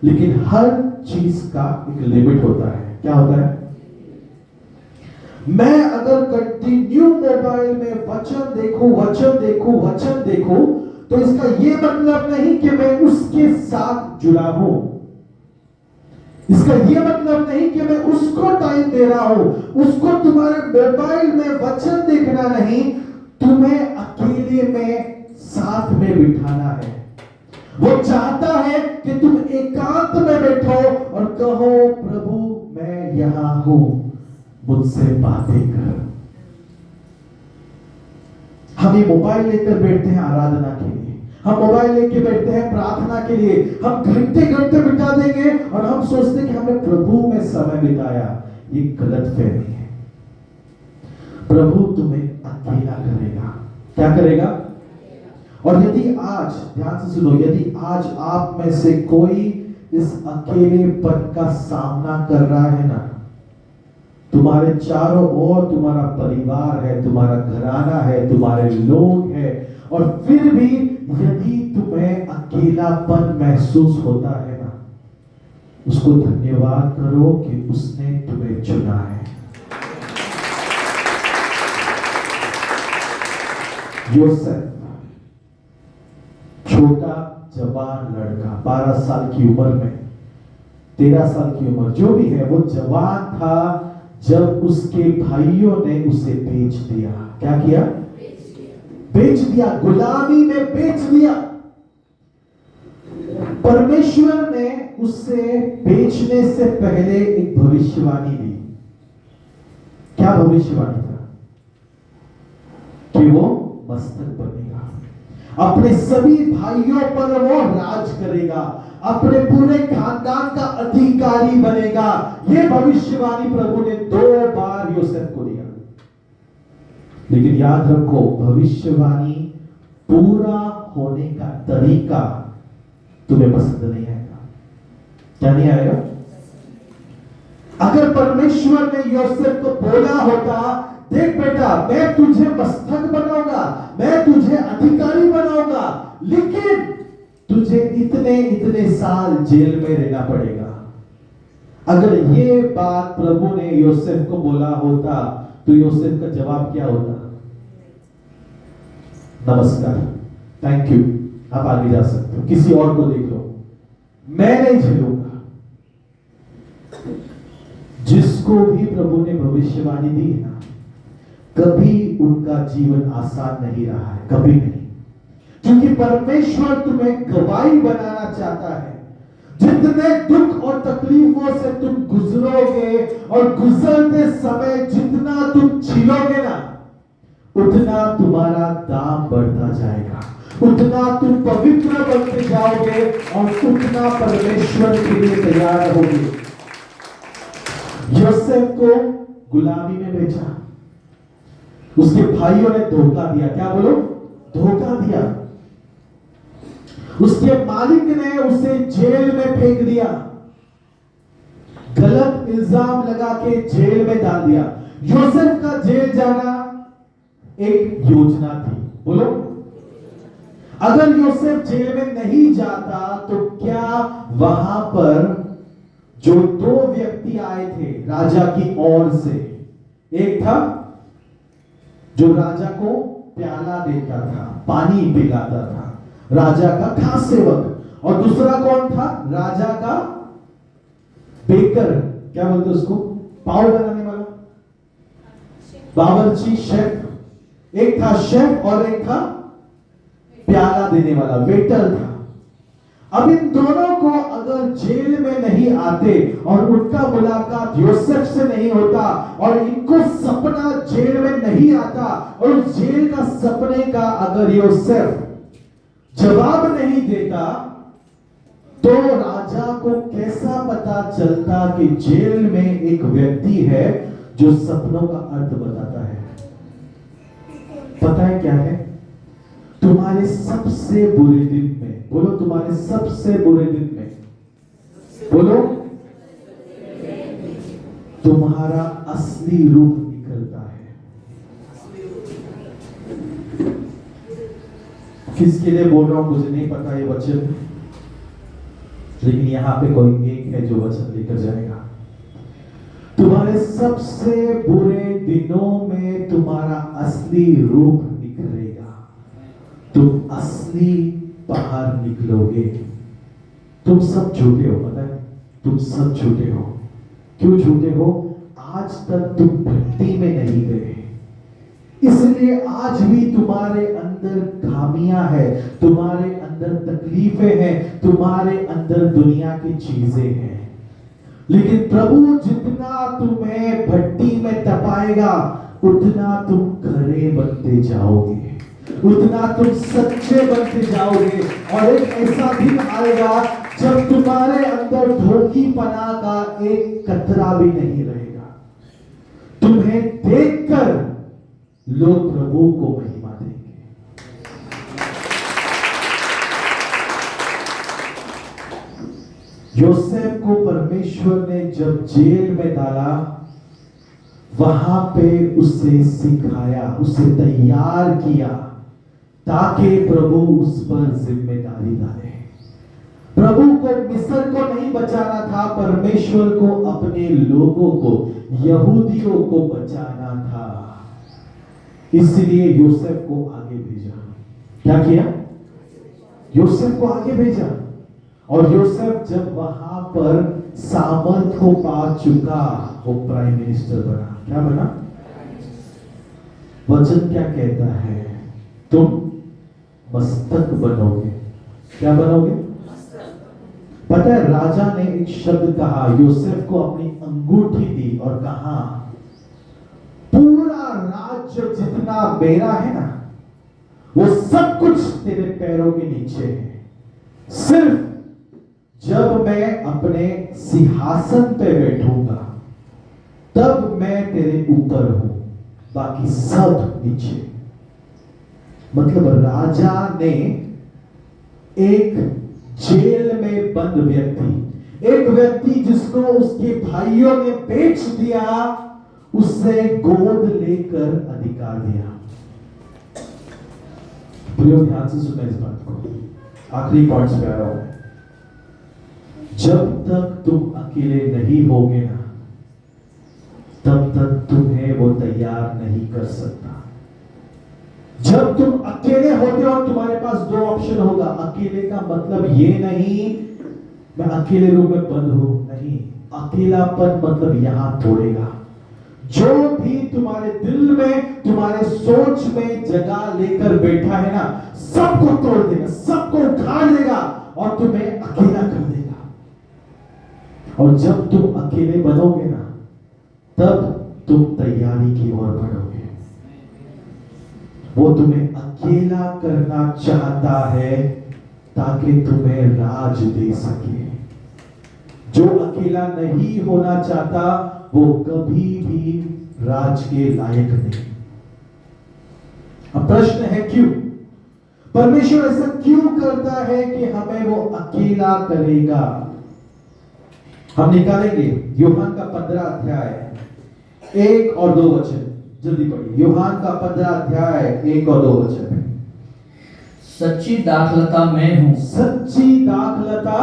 लेकिन हर चीज का एक लिमिट होता है। क्या होता है? मैं अगर कंटिन्यू मोबाइल में वचन देखूं, तो इसका यह मतलब नहीं कि मैं उसके साथ जुड़ा हूं। इसका यह मतलब नहीं कि मैं उसको टाइम दे रहा हूं। उसको तुम्हारे मोबाइल में वचन देखना नहीं, तुम्हें अकेले में साथ में बिठाना है। वो चाहता है कि तुम एकांत में बैठो और कहो प्रभु मैं यहां हूं, मुझसे बातें कर। हम ये मोबाइल लेकर बैठते हैं आराधना के लिए, हम मोबाइल लेके बैठते हैं प्रार्थना के लिए, हम घंटे घंटे बिता देंगे और हम सोचते हैं कि हमने प्रभु में समय बिताया। ये गलत फहमी है। प्रभु तुम्हें अकेला करेगा। क्या करेगा? और यदि आज, ध्यान से सुनो, यदि आज आप में से कोई इस अकेलेपन का सामना कर रहा है ना, तुम्हारे चारों ओर तुम्हारा परिवार है, तुम्हारा घराना है, तुम्हारे लोग हैं, और फिर भी यदि तुम्हें अकेलापन महसूस होता है ना, उसको धन्यवाद करो कि उसने तुम्हें चुना है। योसेफ, छोटा जवान लड़का, 12 साल की उम्र में, 13 साल की उम्र, जो भी है, वो जवान था जब उसके भाइयों ने उसे बेच दिया। क्या किया? बेच दिया, गुलामी में बेच दिया। परमेश्वर ने उसे बेचने से पहले एक भविष्यवाणी दी। क्या भविष्यवाणी था? कि वो मस्तक बनेगा, अपने सभी भाइयों पर वो राज करेगा, अपने पूरे खानदान का अधिकारी बनेगा। यह भविष्यवाणी प्रभु ने 2 बार योसेफ को दिया। लेकिन याद रखो, भविष्यवाणी पूरा होने का तरीका तुम्हें पसंद नहीं आएगा। क्या नहीं आएगा? अगर परमेश्वर ने योसेफ को बोला होता, देख बेटा, मैं तुझे मस्तक बनाऊंगा, मैं तुझे अधिकारी बनाऊंगा, लेकिन तुझे इतने इतने साल जेल में रहना पड़ेगा। अगर ये बात प्रभु ने योसेफ को बोला होता तो योसेफ का जवाब क्या होता? नमस्कार, थैंक यू, आप आगे जा सकते हो, किसी और को देख लो, मैं नहीं झेलूंगा। जिसको भी प्रभु ने भविष्यवाणी दी ना, कभी उनका जीवन आसान नहीं रहा है, कभी नहीं। क्योंकि परमेश्वर तुम्हें गवाही बनाना चाहता है। जितने दुख और तकलीफों से तुम गुजरोगे और गुजरते समय जितना तुम झेलोगे ना, उतना तुम्हारा दाम बढ़ता जाएगा, उतना तुम पवित्र बनते जाओगे और उतना परमेश्वर के लिए तैयार होगे। योसेफ को गुलामी में बेचा, उसके भाइयों ने धोखा दिया। क्या बोलो? धोखा दिया। उसके मालिक ने उसे जेल में फेंक दिया, गलत इल्जाम लगा के जेल में डाल दिया। योसेफ का जेल जाना एक योजना थी। बोलो, अगर योसेफ जेल में नहीं जाता तो क्या वहां पर जो 2 व्यक्ति आए थे राजा की ओर से, एक था जो राजा को प्याला देता था, पानी पिलाता था, राजा का खास सेवक, और दूसरा कौन था? राजा का बेकर, क्या बोलते उसको, पाव बनाने वाला, बावर्ची, शेफ। एक था शेफ और एक था प्याला देने वाला, वेटर था। अब इन दोनों को अगर जेल में नहीं आते और उनका मुलाकात योसेफ से नहीं होता और इनको सपना जेल में नहीं आता और उस जेल का सपने का अगर योसेफ जवाब नहीं देता, तो राजा को कैसा पता चलता कि जेल में एक व्यक्ति है जो सपनों का अर्थ बताता है? पता है क्या है? तुम्हारे सबसे बुरे दिन में, बोलो, तुम्हारे सबसे बुरे दिन में, बोलो, तुम्हारा असली रूप निकलता है। किसके लिए बोल रहा हूं मुझे नहीं पता ये वचन, लेकिन यहां पे कोई एक है जो वचन लेकर जाएगा। तुम्हारे सबसे बुरे दिनों में तुम्हारा असली रूप निखरेगा, तुम असली बाहर निकलोगे। तुम सब झूठे हो, पता है, तुम सब झूठे हो। क्यों झूठे हो? आज तक तुम भक्ति में नहीं गए, इसलिए आज भी तुम्हारे अंदर खामियां हैं, तुम्हारे अंदर तकलीफें हैं, तुम्हारे अंदर दुनिया की चीजें हैं। लेकिन प्रभु जितना तुम्हें भट्टी में तपाएगा, उतना तुम खरे बनते जाओगे, उतना तुम सच्चे बनते जाओगे। और एक ऐसा दिन आएगा जब तुम्हारे अंदर धोखेपना का एक कतरा भी नहीं रहेगा। तुम्हें देखकर लोग प्रभु को महिमा देंगे। योसेफ को परमेश्वर ने जब जेल में डाला, वहां पे उसे सिखाया, उसे तैयार किया ताकि प्रभु उस पर जिम्मेदारी डाले। प्रभु को मिस्र को नहीं बचाना था, परमेश्वर को अपने लोगों को, यहूदियों को बचाना था। इसलिए योसेफ को आगे भेजा। क्या किया? योसेफ को आगे भेजा। और योसेफ जब वहां पर सामर्थ को पा चुका, वो प्राइम मिनिस्टर बना। क्या बना? वचन क्या कहता है? तुम मस्तक बनोगे। क्या बनोगे? पता है, राजा ने एक शब्द कहा, योसेफ को अपनी अंगूठी दी और कहा, पूरा राज्य जितना मेरा है ना, वो सब कुछ तेरे पैरों के नीचे है। सिर्फ जब मैं अपने सिंहासन पे बैठूंगा तब मैं तेरे ऊपर हूं, बाकी सब नीचे। मतलब राजा ने एक जेल में बंद व्यक्ति, एक व्यक्ति जिसको उसके भाइयों ने बेच दिया, उससे गोद लेकर अधिकार दिया। प्रियो, ध्यान से सुनना इस बात को। आखिरी पॉइंट्स पे आ रहा हूं। जब तक तुम अकेले नहीं होगे ना, तब तक तुम्हें वो तैयार नहीं कर सकता। जब तुम अकेले होते हो, तुम्हारे पास दो ऑप्शन होगा। अकेले का मतलब ये नहीं मैं अकेले रूम में बंद हूं, नहीं। अकेलापन मतलब यहां तोड़ेगा। जो भी तुम्हारे दिल में, तुम्हारे सोच में जगह लेकर बैठा है ना, सबको तोड़ देगा, सबको उखाड़ देगा और तुम्हें अकेला कर देगा। और जब तुम अकेले बनोगे ना, तब तुम तैयारी की ओर बढ़ोगे। वो तुम्हें अकेला करना चाहता है ताकि तुम्हें राज दे सके। जो अकेला नहीं होना चाहता वो कभी भी राज के लायक नहीं। अब प्रश्न है क्यों? परमेश्वर ऐसा क्यों करता है कि हमें वो अकेला करेगा? हम निकालेंगे यूहन्ना का 15 अध्याय 1 और 2 वचन। जल्दी पढ़िए। यूहन्ना का 15 अध्याय 1 और 2 वचन। सच्ची दाखलता मैं हूँ, सच्ची दाखलता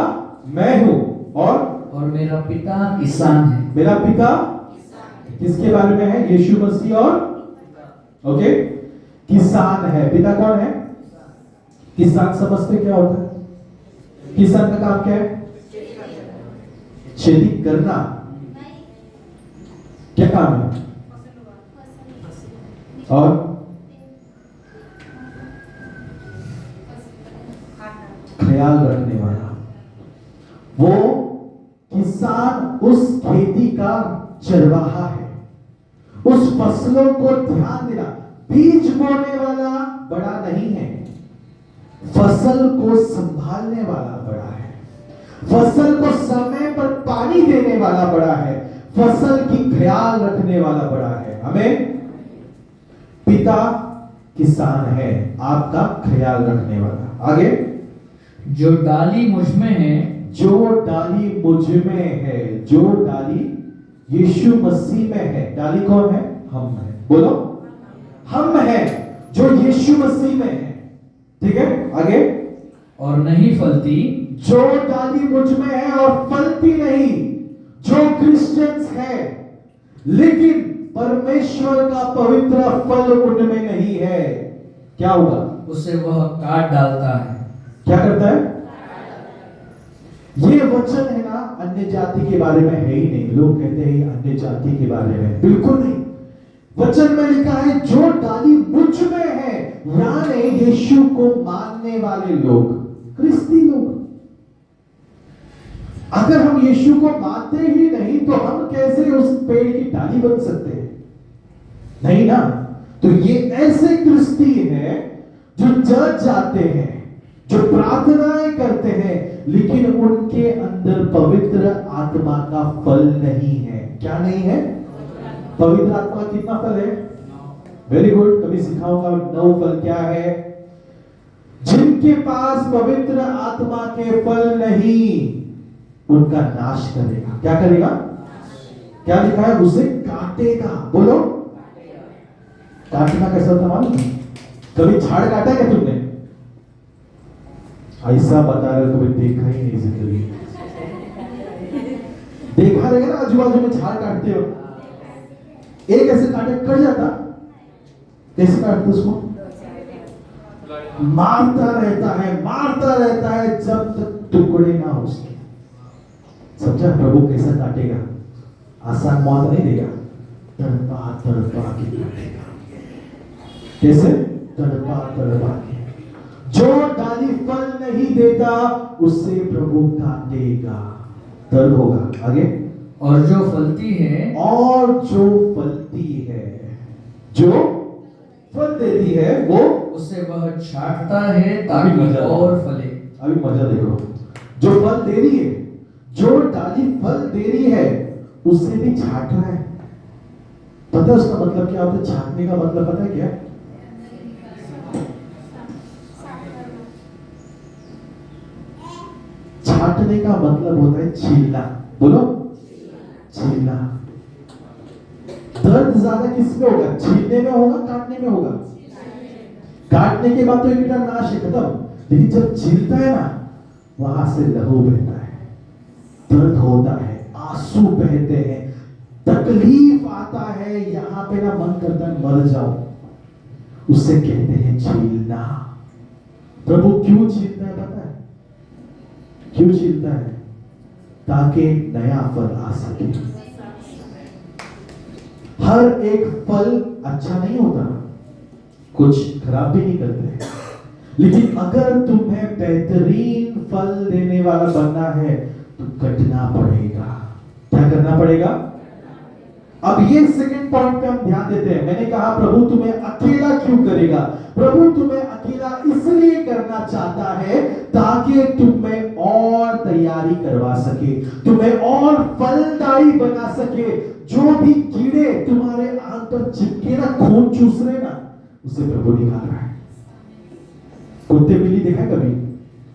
मैं हूँ और मेरा पिता किसान है। मेरा पिता किसके बारे में है? यीशु मसीह और ओके, किसान है। पिता कौन है? किसान समझते क्या होता है? किसान का काम क्या है? खेती करना। क्या काम है? और ख्याल रखने वाला। वो किसान उस खेती का चरवाहा है। उस फसलों को ध्यान देना। बीज बोने वाला बड़ा नहीं है, फसल को संभालने वाला बड़ा है। फसल को समय पर पानी देने वाला बड़ा है, फसल की ख्याल रखने वाला बड़ा है। हमें पिता किसान है, आपका ख्याल रखने वाला। आगे, जो डाली मुझ में है, जो डाली मुझ में है, जो डाली यीशु मसीह में है। डाली कौन है? हम है। बोलो, हम है जो यीशु मसीह में है। ठीक है, आगे। और नहीं फलती, जो डाली मुझ में है और फलती नहीं, जो क्रिश्चियंस है लेकिन परमेश्वर का पवित्र फल उनमें नहीं है, क्या होगा? उसे वह काट डालता है। क्या करता है? ये वचन है ना, अन्य जाति के बारे में है ही नहीं। लोग कहते हैं अन्य जाति के बारे में, बिल्कुल नहीं। वचन में लिखा है जो डाली मुझ में है, यानी यीशु को मानने वाले लोग, क्रिस्ती लोग। अगर हम यीशु को मानते ही नहीं तो हम कैसे उस पेड़ की डाली बन सकते हैं? नहीं ना। तो ये ऐसे क्रिस्ती है जज जाते हैं, जो प्रार्थनाएं करते हैं, लेकिन उनके अंदर पवित्र आत्मा का फल नहीं है। क्या नहीं है? पवित्र आत्मा का कितना फल है? Very good. कभी सिखाऊंगा 9 फल क्या है। जिनके पास पवित्र आत्मा के फल नहीं, उनका नाश करेगा। क्या करेगा? क्या लिखा है? उसे काटेगा। बोलो, काटना कैसा होता मालूम है? कभी झाड़ काटा है क्या तुमने? ऐसा बता रहे, कभी देखा ही नहीं जिंदगी। देखा रहेगा ना, आजू बाजू में झाड़ काटते हो, एक ऐसे काटे कट जाता, कैसे काटते उसको? मारता रहता है जब तक टुकड़े ना हो उसके। समझा? प्रभु कैसा काटेगा? आसान मौत नहीं देगा, तड़पा के काटेगा। कैसे? तड़पा के। जो डाली फल नहीं देता, उससे प्रभु काटेगा, दर्द होगा। आगे, और जो फलती है, जो फल देती है, वो उसे वह छांटता है ताकि और फले। अभी मजा देखो। जो फल दे रही है, जो डाली फल दे रही है, उससे भी छांट रहा है। पता है उसका मतलब क्या होता है? छांटने का मतलब पता है क्या? छांटने का मतलब होता है छीलना। बोलो, छीलना। दर्द ज्यादा किसमें होगा? छीलने में होगा, काटने में होगा? काटने के बाद तो एक नाश है, खत्म। लेकिन जब छीलता है ना, वहां से लहू बहता है, दर्द होता है, आंसू बहते हैं, तकलीफ आता है, यहां पे ना मन करता है मर जाओ। उसे कहते हैं छीलना। प्रभु क्यों छीलता है पता है? क्यों छीलता है? ताकि नया फल आ सके। हर एक फल अच्छा नहीं होता, कुछ खराब भी नहीं करते, लेकिन अगर तुम्हें बेहतरीन फल देने वाला बनना है तो कटना पड़ेगा। क्या करना पड़ेगा? अब ये सेकंड पॉइंट पे हम ध्यान देते हैं। मैंने कहा प्रभु तुम्हें अकेला क्यों करेगा? प्रभु तुम्हें अकेला इसलिए करना चाहता है ताकि तुम्हें और तैयारी करवा सके, तुम्हें और फलदायी बना सके। जो भी कीड़े तुम्हारे आंख पर चिपके ना, खून चूस रहे ना, उसे प्रभु निकाल रहा है। कुत्ते बिल्ली देखा है कभी?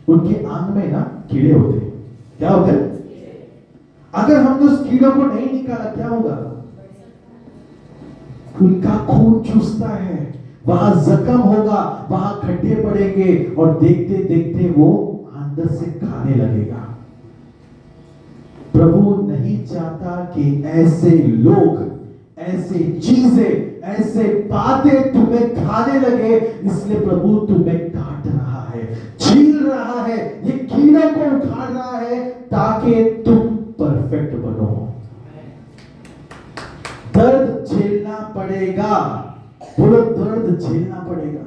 उनके आंख में ना कीड़े होते हैं। क्या होते हैं? अगर हमने उस कीड़ों को नहीं निकाला, क्या होगा? उनका खून चूसता है, वहां जख्म होगा, वहां खड्डे पड़ेंगे, और देखते देखते वो अंदर से खाने लगेगा। प्रभु नहीं चाहता कि ऐसे लोग, ऐसे चीजें, ऐसे बातें तुम्हें खाने लगे, इसलिए प्रभु तुम्हें काट रहा है, छील रहा है, ये कीड़ों को उखाड़ रहा है ताकि तुम परफेक्ट बनो। दर्द झेलना पड़ेगा। बोलो, दर्द झेलना पड़ेगा।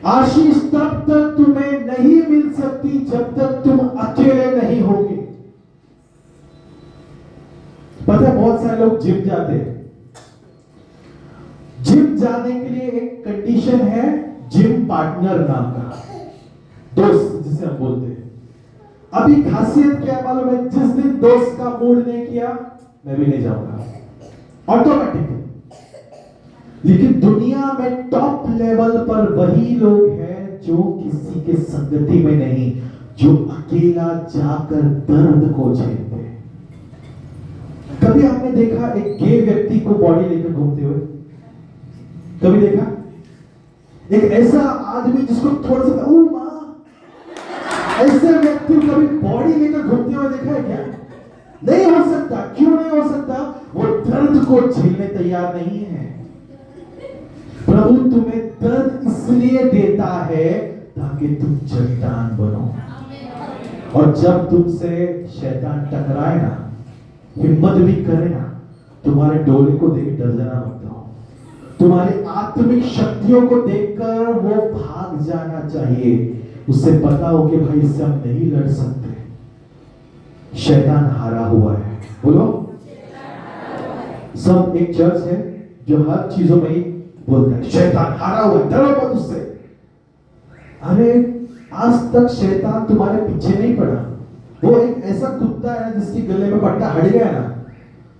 आशीष तब तक तुम्हें नहीं मिल सकती जब तक तुम अकेले नहीं होगे। पता है बहुत सारे लोग जिम जाते हैं। जिम जाने के लिए एक कंडीशन है, जिम पार्टनर नाम का, दोस्त जिसे हम बोलते हैं। अभी खासियत क्या मालूम है? जिस दिन दोस्त का मूड नहीं किया, मैं भी नहीं जाऊंगा, ऑटोमेटिक। लेकिन दुनिया में टॉप लेवल पर वही लोग हैं जो किसी के संगति में नहीं, जो अकेला जाकर दर्द को झेलते हैं। कभी आपने देखा एक गे व्यक्ति को बॉडी लेकर घूमते हुए? कभी देखा? एक ऐसा आदमी जिसको थोड़ा सा ओ मां, ऐसे व्यक्ति को कभी बॉडी लेकर घूमते हुए देखा है क्या? नहीं हो सकता। क्यों नहीं हो सकता? वो दर्द को झेलने तैयार नहीं है। प्रभु तुम्हें दर्द इसलिए देता है ताकि तुम चट्टान बनो। और जब तुमसे शैतान टकराए ना, हिम्मत भी करे ना, तुम्हारे डोले को देख डर जाना मत हो। तुम्हारी आत्मिक शक्तियों को देखकर वो भाग जाना चाहिए। उससे पता हो कि भाई इससे हम नहीं लड़ सकते, शैतान हारा हुआ है। बोलो, सब एक चर्च है जो हर चीजों में बोलता है शैतान हारा हुआ है, डरो मत उससे। अरे आज तक शैतान तुम्हारे पीछे नहीं पड़ा। वो एक ऐसा कुत्ता है जिसके गले में पट्टा हट गया ना,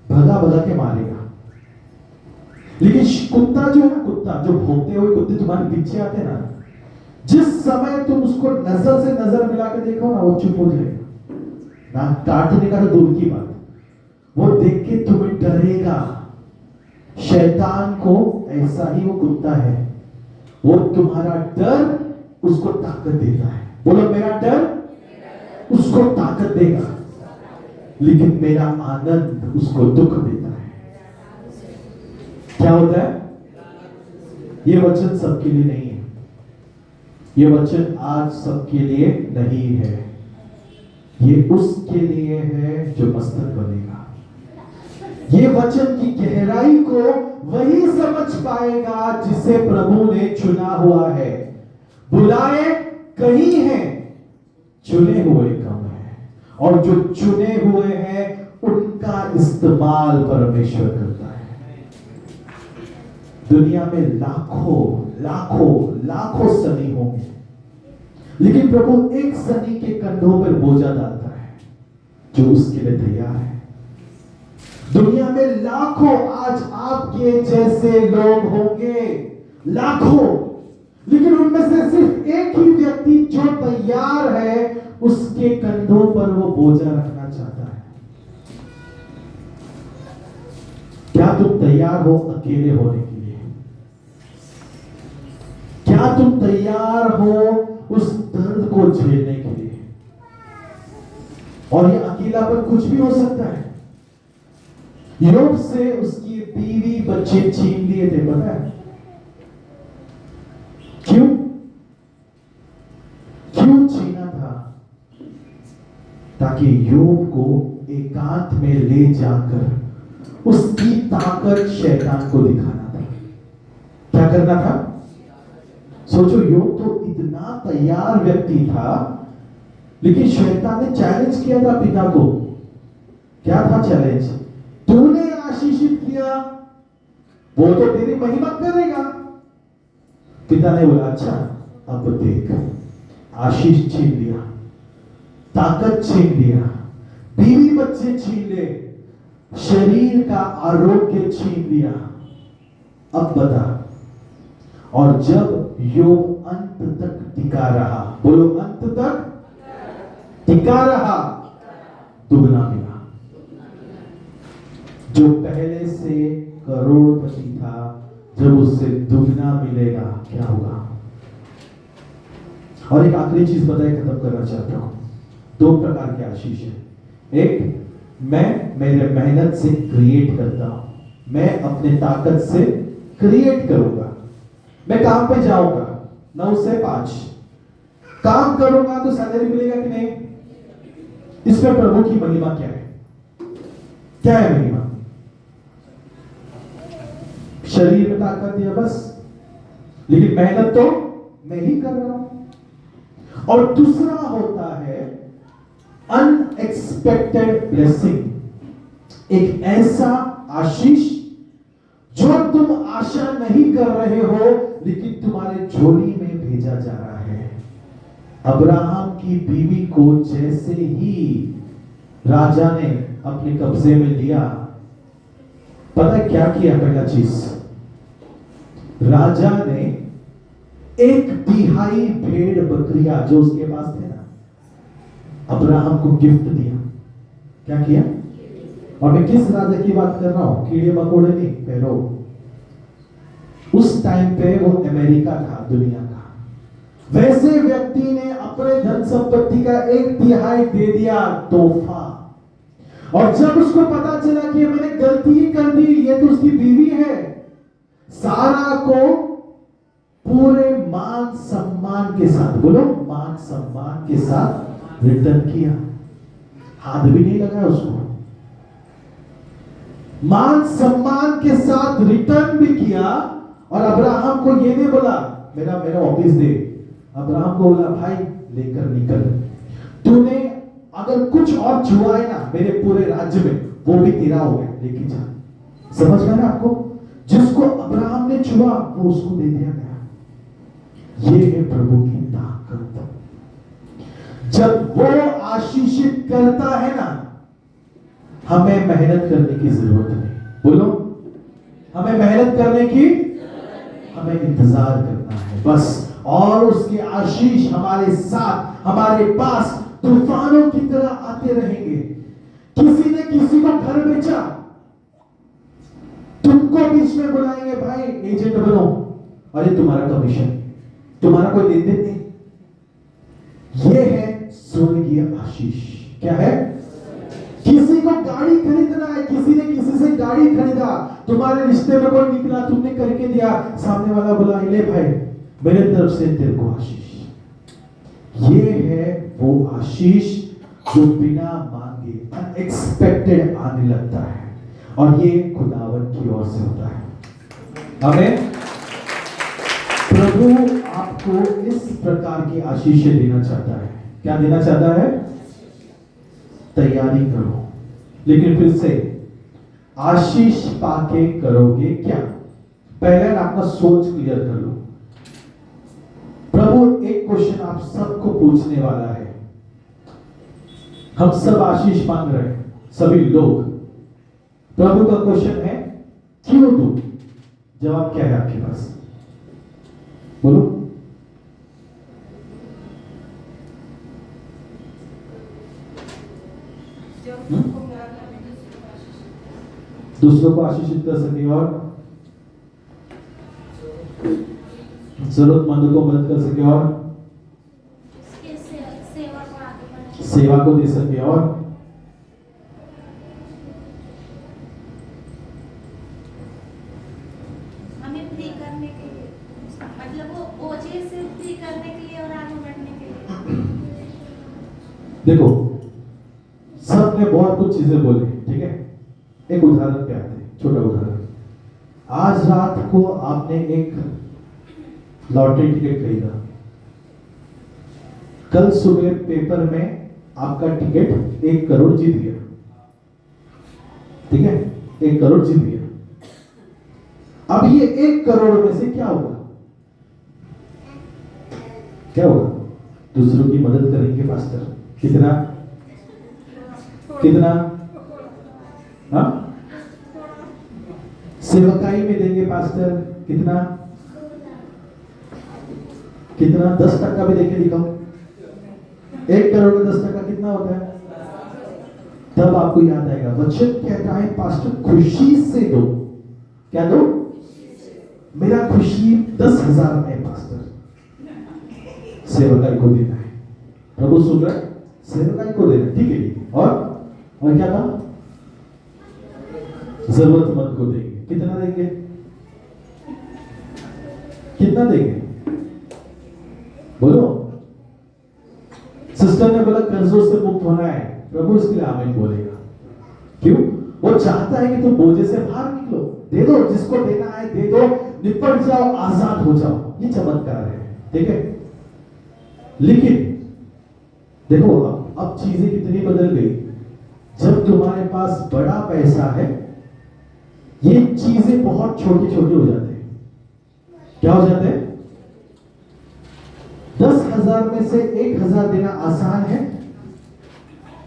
भगा भगा के मारेगा। लेकिन कुत्ता जो है ना, कुत्ता जो भौंकते हुए कुत्ते तुम्हारे पीछे आते हैं ना, जिस समय तुम उसको नजर से नजर मिला के देखो ना, वो चुप हो जाएगा ना, काटने का तो दूर की बात, वो देख के तुम्हें डरेगा। शैतान को ऐसा ही वो कुत्ता है, वो तुम्हारा डर उसको ताकत देता है। बोलो मेरा डर उसको ताकत देगा, लेकिन मेरा आनंद उसको दुख देता है। क्या होता है? ये वचन सबके लिए नहीं है, ये वचन आज सबके लिए नहीं है, ये उसके लिए है जो मस्तक बनेगा। ये वचन की गहराई को वही समझ पाएगा जिसे प्रभु ने चुना हुआ है। बुलाए कहीं हैं, चुने हुए कम है, और जो चुने हुए हैं उनका इस्तेमाल परमेश्वर करता है। दुनिया में लाखों लाखों लाखों सनी होंगे, लेकिन प्रभु एक सनी के कंधों पर बोझा डालता है जो उसके लिए तैयार है। दुनिया में लाखों आज आपके जैसे लोग होंगे, लाखों, लेकिन उनमें से सिर्फ एक ही व्यक्ति जो तैयार है, उसके कंधों पर वो बोझा रखना चाहता है। क्या तुम तैयार हो अकेले होने के लिए? क्या तुम तैयार हो उस दर्द को झेलने के लिए? और ये अकेलापन कुछ भी हो सकता है। योग से उसकी बीवी बच्चे छीन लिए थे, पता है क्यों? क्यों छीना था? ताकि योग को एकांत में ले जाकर उसकी ताकत शैतान को दिखाना था। क्या करना था? सोचो, योग तो इतना तैयार व्यक्ति था, लेकिन शैतान ने चैलेंज किया था पिता को। क्या था चैलेंज? तूने आशीषित किया, वो तो तेरी महिमा करेगा। पिता ने बोला अच्छा अब देख, आशीष छीन लिया, ताकत छीन लिया, बीवी बच्चे छीन ले, शरीर का आरोग्य छीन लिया, अब बता। और जब योग अंत तक टिका रहा, बोलो अंत तक टिका रहा, दुगना मिला। जो पहले से करोड़पति था, जब उससे दुगना मिलेगा क्या होगा? और एक आखिरी चीज बताए खत्म करना चाहता हूं। दो प्रकार के आशीष है। एक, मैं मेरे मेहनत से क्रिएट करता हूं, मैं अपने ताकत से क्रिएट करूंगा। मैं काम पे जाऊंगा 9 से 5, काम करूंगा तो सैलरी मिलेगा कि नहीं? इसमें प्रभु की महिमा क्या है? क्या है महिमा? शरीर में ताकत दिया बस, लेकिन मेहनत तो मैं ही कर रहा हूं। और दूसरा होता है अनएक्सपेक्टेड ब्लेसिंग, एक ऐसा आशीष जो तुम आशा नहीं कर रहे हो, लेकिन तुम्हारे झोली में भेजा जा रहा है। अब्राहम की बीवी को जैसे ही राजा ने अपने कब्जे में लिया, पता क्या किया? पहला चीज, राजा ने 1/3 भेड़ बकरियां जो उसके पास थे ना, अब्राहम को गिफ्ट दिया। क्या किया? और मैं किस राजा की बात कर रहा हूं? कीड़े मकोड़े नहीं, फेरो। उस टाइम पे वो अमेरिका था दुनिया का। वैसे व्यक्ति ने अपने धन संपत्ति का 1/3 दे दिया तोहफा। और जब उसको पता चला कि मैंने गलती कर दी, ये तो उसकी बीवी है, सारा को पूरे मान सम्मान के साथ, बोलो मान सम्मान के साथ रिटर्न किया। हाथ भी नहीं लगा उसको, मान सम्मान के साथ रिटर्न भी किया। और अब्राहम को ये नहीं बोला मेरा ऑफिस दे, अब्राहम को बोला भाई लेकर निकल, तूने अगर कुछ और छुआ है ना मेरे पूरे राज्य में, वो भी तेरा हो गया, लेके जा। समझ गया ना आपको? जिसको अब्राहम ने हुआ वो उसको दे दिया गया। ये है प्रभु की ताकत। जब वो आशीषित करता है ना, हमें मेहनत करने की जरूरत नहीं। बोलो, हमें मेहनत करने की, हमें इंतजार करना है बस। और उसके आशीष हमारे साथ, हमारे पास तूफानों की तरह आते रहेंगे। किसी ने किसी को घर बेचा, तुमको बीच में बुलाएंगे, भाई एजेंट बनो, अरे तुम्हारा कमीशन, तुम्हारा कोई लेन देन नहीं। यह है स्वर्गीय आशीष। क्या है? किसी को गाड़ी खरीदना है, किसी ने किसी से गाड़ी खरीदा, तुम्हारे रिश्ते में कोई निकला, तुमने करके दिया, सामने वाला बोला ले भाई मेरे तरफ से तेरे को आशीष। ये है वो आशीष जो बिना मांगे अनएक्सपेक्टेड आने लगता है, और ये खुदावन की ओर से होता है। आमीन। प्रभु आपको इस प्रकार की आशीष देना चाहता है। क्या देना चाहता है? तैयारी करो। लेकिन फिर से आशीष पाके करोगे क्या? पहले अपना सोच क्लियर कर लो। प्रभु एक क्वेश्चन आप सबको पूछने वाला है। हम सब आशीष मांग रहे हैं, सभी लोग। प्रभु का क्वेश्चन है, क्यों दूं? जवाब क्या है आपके पास? बोलो। दूसरों को आशीषित कर सके और जरूरतमंद को मदद कर सके और सेवा को दे सके और हमें फ्री करने के लिए, मतलब वो बोझे से फ्री करने के लिए और आगे बढ़ने के लिए। देखो, सबने बहुत कुछ चीजें बोली, ठीक है। एक उदाहरण पे आते हैं, छोटा उदाहरण। आज रात को आपने एक लॉटरी टिकट खरीदा, कल सुबह पेपर में आपका टिकट 1 करोड़ जीत गया, ठीक है, 1 करोड़ जीत गया। अब ये 1 करोड़ में से क्या होगा? क्या होगा? दूसरों की मदद करेंगे पास्टर। कितना कितना? हाँ, सेवकाई में देंगे पास्टर। कितना कितना? 10% भी देके दिखाओ। 1 करोड़ में 10% कितना होता है? तब आपको याद आएगा, वचन कहता है पास्टर खुशी से दो। क्या दो? मेरा खुशी 10,000 में पास्टर, सेवकाई को देना है। प्रभु सुन रहा है, सेवकाई को देना, ठीक है। और क्या था? जरूरतमंद को देंगे। कितना देंगे? कितना देंगे? बोलो। सिस्टर ने बोला कर्जों से मुक्त होना है, प्रभु इसके लिए आमीन बोलेगा। क्यों? वो चाहता है कि तुम बोझे से बाहर निकलो। दे दो, जिसको देना है दे दो, निपट जाओ, आजाद हो जाओ। ये चमत्कार है, ठीक है। लेकिन देखो, अब चीजें कितनी बदल गई। जब तुम्हारे पास बड़ा पैसा है, ये चीजें बहुत छोटी छोटी हो जाते हैं। क्या हो जाते हैं? 10,000 में से 1,000 देना आसान है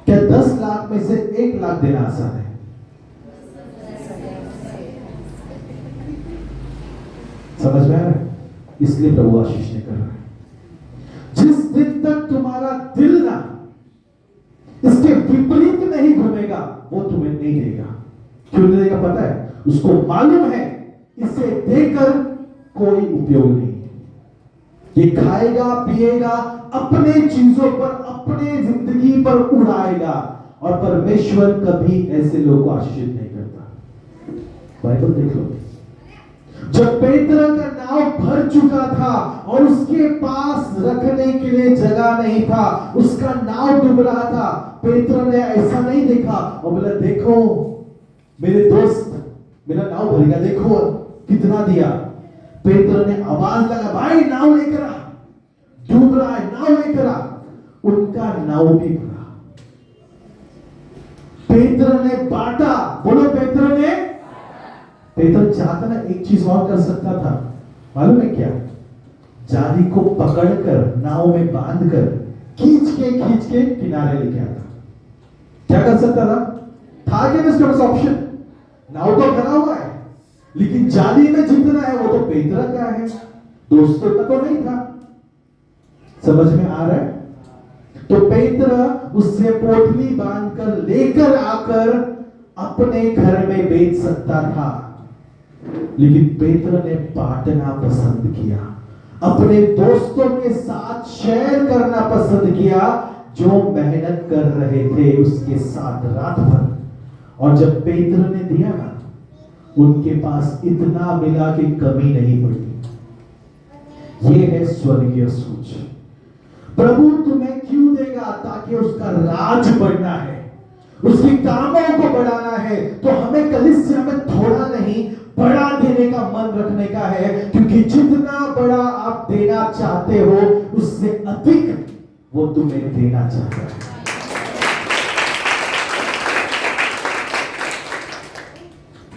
क्या? 10 लाख में से 1 लाख देना आसान है? समझ में आ रहा है? इसलिए प्रभु आशीष ने कर रहा है। जिस दिन तक तुम्हारा दिल ना इसके विपरीत नहीं घूमेगा, वो तुम्हें नहीं देगा। क्यों नहीं देगा पता है? उसको मालूम है इसे देकर कोई उपयोग नहीं है। ये खाएगा पिएगा, अपने चीजों पर, अपने जिंदगी पर उड़ाएगा, और परमेश्वर कभी ऐसे लोगों को आशीषित नहीं करता। बाइबल देख लो। जब पेत्र का नाव भर चुका था और उसके पास रखने के लिए जगह नहीं था, उसका नाव डूब रहा था, पेत्र ने ऐसा नहीं देखा और बोला देखो मेरे दोस्त, मेरा नाव भर गया, देखो कितना दिया। पेत्र ने आवाज लगा, भाई नाव लेकर आ, डूब रहा है, नाव लेकर आ। उनका नाव भी भरा। पेत्र ने बांटा। बोलो, पेत्र ने पेतर चाहता ना एक चीज और कर सकता था, मालूम है क्या? जाली को पकड़कर नाव में बांधकर खींच के किनारे लेके आता। क्या कर सकता था क्या इसके पास ऑप्शन? नाव तो बना हुआ है, लेकिन जाली में जितना है वो तो पेतरा का है, दोस्तों का तो नहीं था। समझ में आ रहा है? तो पेतरा उससे पोटली बांधकर लेकर आकर अपने घर में बेच सकता था, लेकिन पेतरा ने बांटना पसंद किया, अपने दोस्तों के साथ शेयर करना पसंद किया, जो मेहनत कर रहे थे उसके साथ रात भर। और जब पेतरा ने दिया ना, उनके पास इतना मिला कि कमी नहीं पड़ी। ये है स्वर्गीय सोच। प्रभु तुम्हें क्यों देगा? ताकि उसका राज बढ़ना है, उसके कामों को बढ़ाना है। तो हमें कलीसिया में थोड़ा नहीं, बड़ा देने का मन रखने का है, क्योंकि जितना बड़ा आप देना चाहते हो उससे अधिक वो तुम्हें देना चाहता है।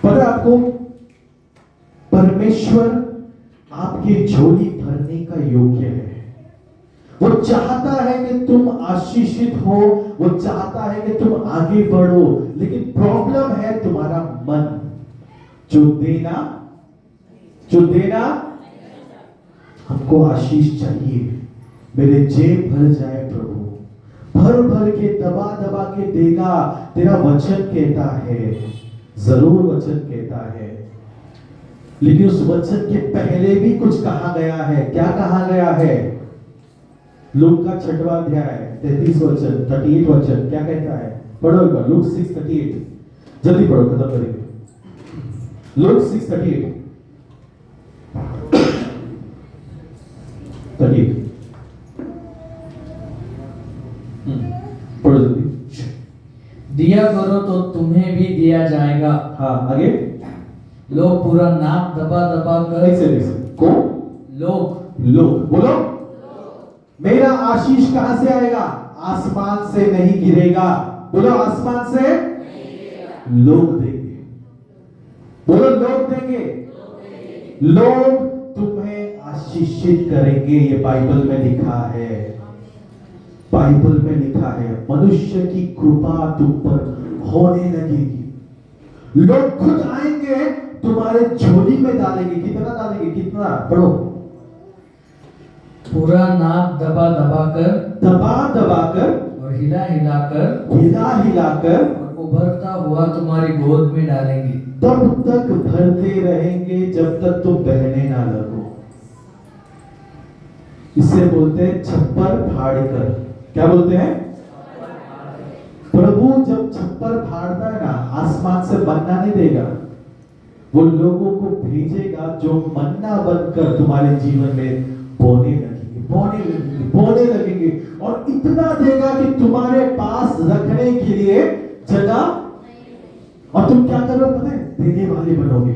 पता आपको, परमेश्वर आपकी झोली भरने का योग्य है। वो चाहता है कि तुम आशीषित हो, वो चाहता है कि तुम आगे बढ़ो, लेकिन प्रॉब्लम है तुम्हारा मन। जो देना हमको आशीष चाहिए। मेरे जेब भर जाए प्रभु, भर भर के दबा दबा के देगा। तेरा वचन कहता है, जरूर वचन कहता है, लेकिन उस वचन के पहले भी कुछ कहा गया है। क्या कहा गया है? लूक का 6वां अध्याय 33 वचन 38 वचन क्या कहता है? पढ़ो एक बार, लूक 6:38, जल्दी पढ़ो, खत्म करेंगे। लूक 6:38 पढ़ो जल्दी। दिया करो तो तुम्हें भी दिया जाएगा। हाँ, आगे। लोग पूरा नाक दबा दबा कर ऐसे को लोग बोलो, मेरा आशीष कहां से आएगा? आसमान से नहीं गिरेगा। बोलो, आसमान से लोग देंगे। बोलो, लोग देंगे। लोग तुम्हें आशीषित करेंगे। ये बाइबल में लिखा है, बाइबल में लिखा है। मनुष्य की कृपा तुम पर होने लगेगी। लोग खुद आएंगे, तुम्हारे झोली में डालेंगे। कितना डालेंगे? कितना? पढ़ो। पूरा नाक दबा दबा कर और हिला हिलाकर और उभरता हुआ तुम्हारी गोद में डालेंगे। तब तक भरते रहेंगे जब तक तुम बहने ना लगो। इसे बोलते हैं छप्पर फाड़ कर। क्या बोलते हैं? प्रभु जब छप्पर फाड़ता है ना, आसमान से मन्ना नहीं देगा, वो लोगों को भेजेगा जो मन्ना बनकर तुम्हारे जीवन में बोने लगेंगे, और इतना देगा कि तुम्हारे पास रखने के लिए जगह। और तुम क्या करो पता है? देने वाले बनोगे।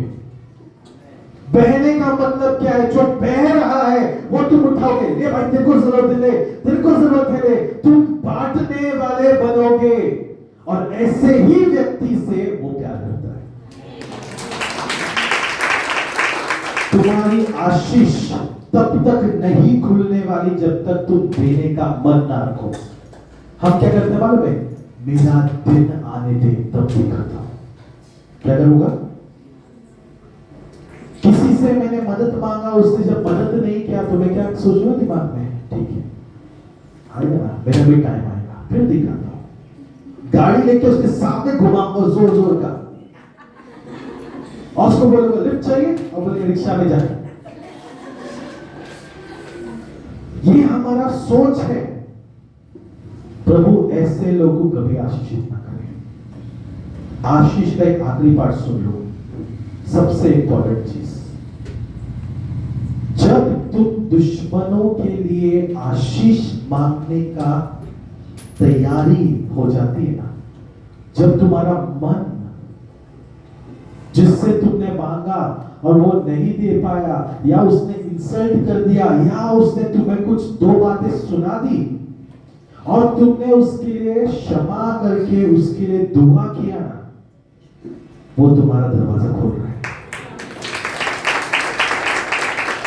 बहने का मतलब क्या है? जो बह रहा है वो तुम उठाओगे। ये भाई तेरे को जरूरत है ले। तुम बांटने वाले बनोगे, और ऐसे ही व्यक्ति से वो प्यार करता है। तुम्हारी आशीष तब तक नहीं खुलने वाली जब तक तुम देने का मन ना रखो। हम क्या करते हैं मालूम है? मेरा दिन आने दे तब भी करता हूं। क्या करूंगा? किसी से मैंने मदद मांगा, उसने जब मदद नहीं किया तो मैं क्या सोचूंगा दिमाग में? ठीक है, आएगा ना, मेरा भी टाइम आएगा, फिर दिखाता हूं। गाड़ी लेके उसके सामने घुमाऊंगा जोर जोर का, और उसको बोलूंगा लिफ्ट चाहिए, और बोलेंगे रिक्शा में जाए। ये हमारा सोच है। प्रभु ऐसे लोगों को कभी आशीषित ना करें। आशीष का एक आखिरी पार्ट सुन लो, सबसे इंपॉर्टेंट चीज। जब तुम दुश्मनों के लिए आशीष मांगने का तैयारी हो जाती है ना, जब तुम्हारा मन जिससे तुमने मांगा और वो नहीं दे पाया, या उसने इंसल्ट कर दिया, या उसने तुम्हें कुछ दो बातें सुना दी, और तुमने उसके लिए क्षमा करके उसके लिए दुआ किया ना, वो तुम्हारा दरवाजा खोल रहा है।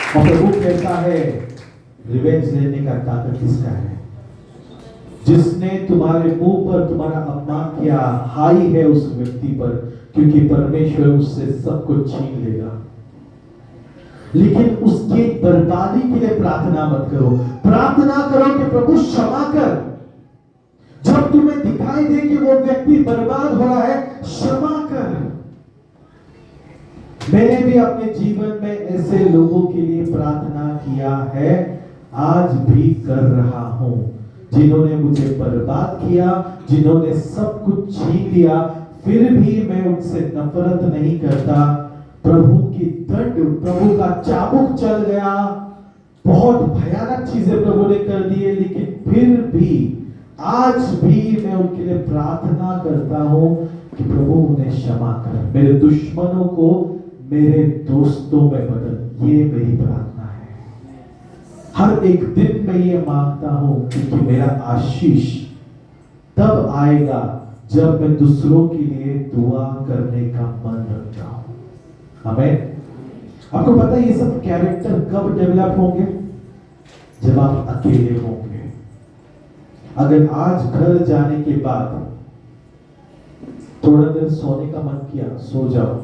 और प्रभु कहता है रिवेंज लेने का ताकत किसका है? जिसने तुम्हारे मुंह पर तुम्हारा अपमान किया, हाई है उस व्यक्ति पर, क्योंकि परमेश्वर उससे सब कुछ छीन लेगा। लेकिन उसकी बर्बादी के लिए प्रार्थना मत करो। प्रार्थना करो कि प्रभु क्षमा कर। जब तुम्हें दिखाई दे कि वो व्यक्ति बर्बाद हो रहा है, क्षमा कर। मैंने भी अपने जीवन में ऐसे लोगों के लिए प्रार्थना किया है, आज भी कर रहा हूं, जिन्होंने मुझे बर्बाद किया, जिन्होंने सब कुछ छीन लिया, फिर भी मैं उनसे नफरत नहीं करता। प्रभु की दंड, प्रभु का चाबुक चल गया, बहुत भयानक चीजें प्रभु ने कर दी है, लेकिन फिर भी आज भी मैं उनके लिए प्रार्थना करता हूं कि प्रभु उन्हें क्षमा कर, मेरे दुश्मनों को मेरे दोस्तों में बदल। ये मेरी प्रार्थना है। हर एक दिन मैं ये मांगता हूं कि मेरा आशीष तब आएगा जब मैं दूसरों के लिए दुआ करने का मन रखता हूं। आमीन। आपको पता है ये सब कैरेक्टर कब डेवलप होंगे? जब आप अकेले होंगे। अगर आज घर जाने के बाद थोड़ा देर सोने का मन किया, सो जाओ,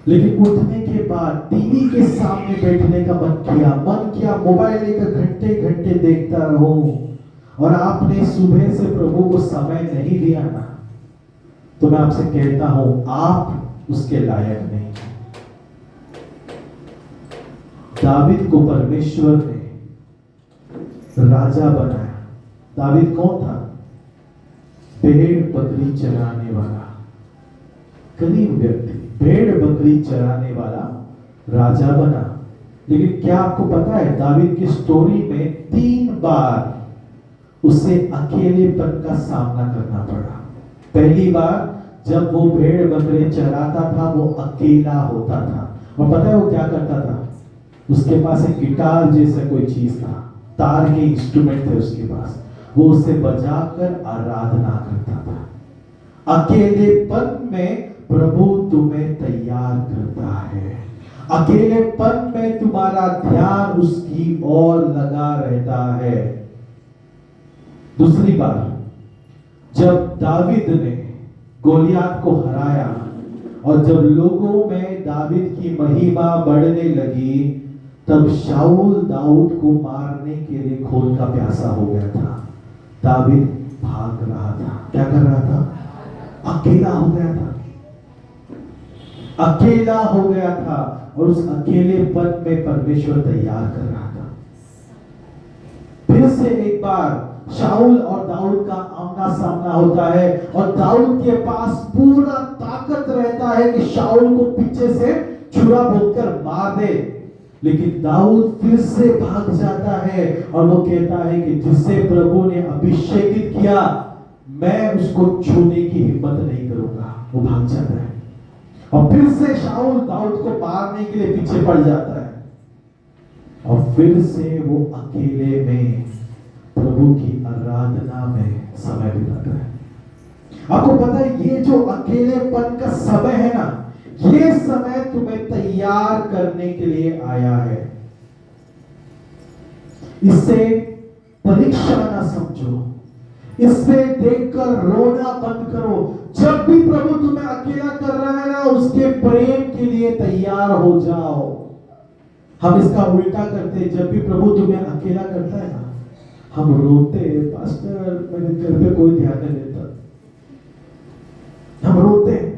लेकिन उठने के बाद टीवी के सामने बैठने का मन किया मोबाइल लेकर घंटे घंटे देखता रहूं, और आपने सुबह से प्रभु को समय नहीं दिया ना, तो मैं आपसे कहता हूं आप उसके लायक नहीं। दावीद को परमेश्वर ने राजा बनाया। दावीद कौन था? भेड़ बकरी चराने वाला गरीब व्यक्ति, भेड़ बकरी चराने वाला राजा बना। लेकिन क्या आपको पता है दावीद की स्टोरी में 3 बार उसे अकेलेपन का सामना करना पड़ा। पहली बार जब वो भेड़ बकरे चराता था, वो अकेला होता था, और पता है वो क्या करता था? उसके पास एक गिटार जैसा कोई चीज था, तार के इंस्ट्रूमेंट थे उसके पास, वो उसे बजाकर आराधना करता था। अकेलेपन में प्रभु तुम्हें तैयार करता है। अकेलेपन में तुम्हारा ध्यान उसकी ओर लगा रहता है। दूसरी बार जब दावीद ने गोलियात को हराया, और जब लोगों में दावीद की महिमा बढ़ने लगी, तब शाऊल दाऊद को मारने के लिए खून का प्यासा हो गया था। दावीद भाग रहा था। क्या कर रहा था? अकेला हो गया था। अकेला हो गया था, और उस अकेलेपन में परमेश्वर तैयार कर रहा था। फिर से एक बार शाऊल और दाऊद का आमना सामना होता है, और दाऊद के पास पूरा ताकत रहता है कि शाऊल को पीछे से छुरा बोलकर मार दे, लेकिन दाऊद फिर से भाग जाता है, और वो कहता है कि जिसे प्रभु ने अभिषेकित किया, मैं उसको छूने की हिम्मत नहीं करूंगा। वो भाग जाता है, और फिर से शाऊल दाऊद को मारने के लिए पीछे पड़ जाता है, और फिर से वो अकेले में प्रभु की आराधना में समय बिताता है। आपको पता है ये जो अकेलेपन का समय है ना, ये समय तुम्हें तैयार करने के लिए आया है। इसे परीक्षा ना समझो, इसे देखकर रोना बंद करो। जब भी प्रभु तुम्हें अकेला कर रहा है ना, उसके प्रेम के लिए तैयार हो जाओ। हम इसका उल्टा करते हैं। जब भी प्रभु तुम्हें अकेला करता है ना, हम रोते हैं, पास्टर मेरे घर पे कोई ध्यान नहीं देता। हम रोते हैं,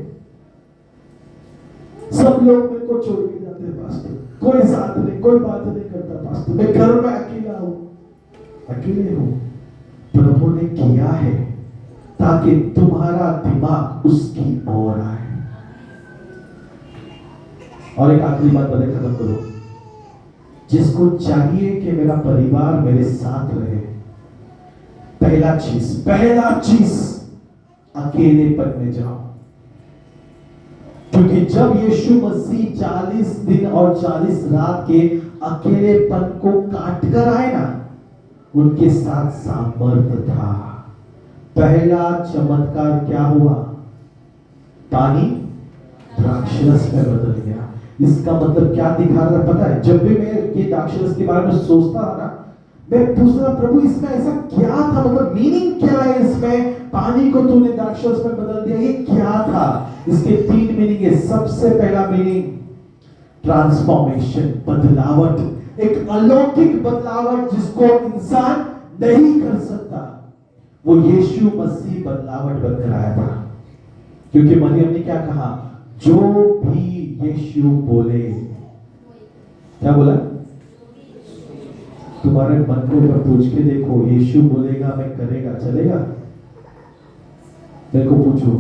सब लोग मेरे को छोड़ के जाते हैं पास्टर, कोई साथ नहीं, कोई बात नहीं करता पास्टर, मैं घर में अकेला हूं। अकेले हो, प्रभु ने किया है ताकि तुम्हारा दिमाग उसकी ओर आए। और एक आखिरी बात बता खत्म करो। जिसको चाहिए कि मेरा परिवार मेरे साथ रहे, पहला चीज अकेलेपन में जाओ। क्योंकि जब यीशु मसीह 40 दिन और 40 रात के अकेलेपन को काट कर आए ना, उनके साथ सामर्थ्य था। पहला चमत्कार क्या हुआ? पानी द्राक्षरस में बदल गया। इसका मतलब क्या दिखा रहा है पता है? जब भी मैं ये द्राक्षरस के बारे में सोचता था ना, मैं पूछता प्रभु इसमें ऐसा क्या था, मतलब मीनिंग क्या है इसमें? पानी को तूने द्राक्षरस में बदल दिया, ये क्या था? इसके 3 मीनिंग है। सबसे पहला मीनिंग ट्रांसफॉर्मेशन, बदलावट, एक अलौकिक बदलावट जिसको इंसान नहीं कर सकता। वो यीशु मसीह बदलावट बनकर आया था, क्योंकि मरियम ने क्या कहा? जो भी यीशु बोले, क्या बोला? तुम्हारे मन को पर पूछ के देखो, यीशु बोलेगा मैं करेगा, चलेगा? मेरे को पूछो,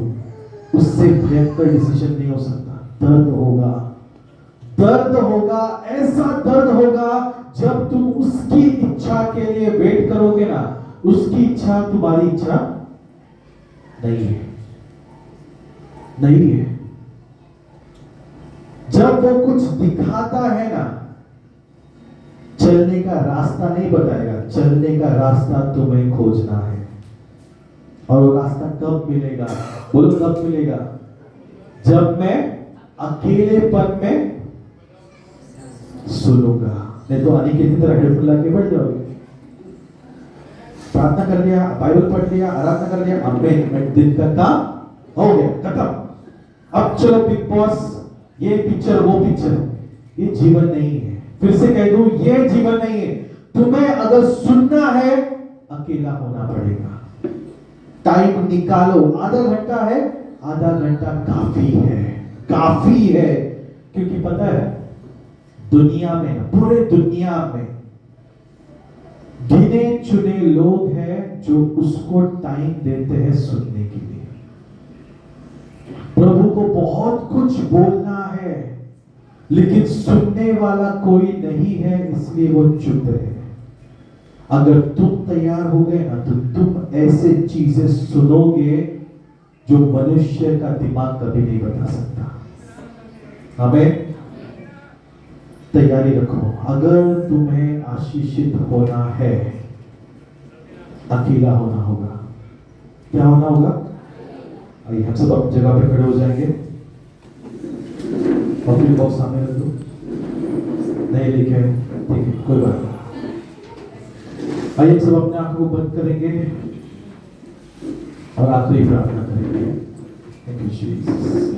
उससे भयंकर डिसीजन नहीं हो सकता। दर्द होगा, दर्द होगा, ऐसा दर्द होगा जब तुम उसकी इच्छा के लिए वेट करोगे ना, उसकी इच्छा तुम्हारी इच्छा नहीं है, नहीं है। जब वो कुछ दिखाता है ना, चलने का रास्ता नहीं बताएगा, चलने का रास्ता तुम्हें खोजना है। और वो रास्ता कब मिलेगा? बोलो कब मिलेगा? जब मैं अकेलेपन में सुनूंगा। नहीं तो आने की तरह हेडफोन लाके बैठ जाओगे। प्रार्थना कर लिया, बाइबल पढ़ लिया, आराधना कर लिया, आमीन, दिन का काम हो गया, खत्म। अब चलो बिग बॉस, ये पिक्चर वो पिक्चर, ये जीवन नहीं है। फिर से कह दूं, ये जीवन नहीं है। तुम्हें अगर सुनना है, अकेला होना पड़ेगा। टाइम निकालो, आधा घंटा है, आधा घंटा काफी है, काफी है। क्योंकि पता है दुनिया में, पूरे दुनिया में गिने चुने लोग हैं जो उसको टाइम देते हैं सुनने के लिए। प्रभु को बहुत कुछ बोलना है, लेकिन सुनने वाला कोई नहीं है, इसलिए वो चुप है। अगर तुम तैयार हो गए ना, तो तुम ऐसे चीजें सुनोगे जो मनुष्य का दिमाग कभी नहीं बता सकता। हमें तैयारी रखो। अगर तुम्हें आशीषित होना है, अकेला होना होगा। क्या होना होगा? आइए हम सब अपनी जगह पे खड़े हो जाएंगे। और फिर बॉक्स सामने रख दो। नहीं लिखे, ठीक है, कोई बात नहीं। आइए हम सब अपने आंखों को बंद करेंगे और आखिरी प्रार्थना करेंगे। Thank you Jesus.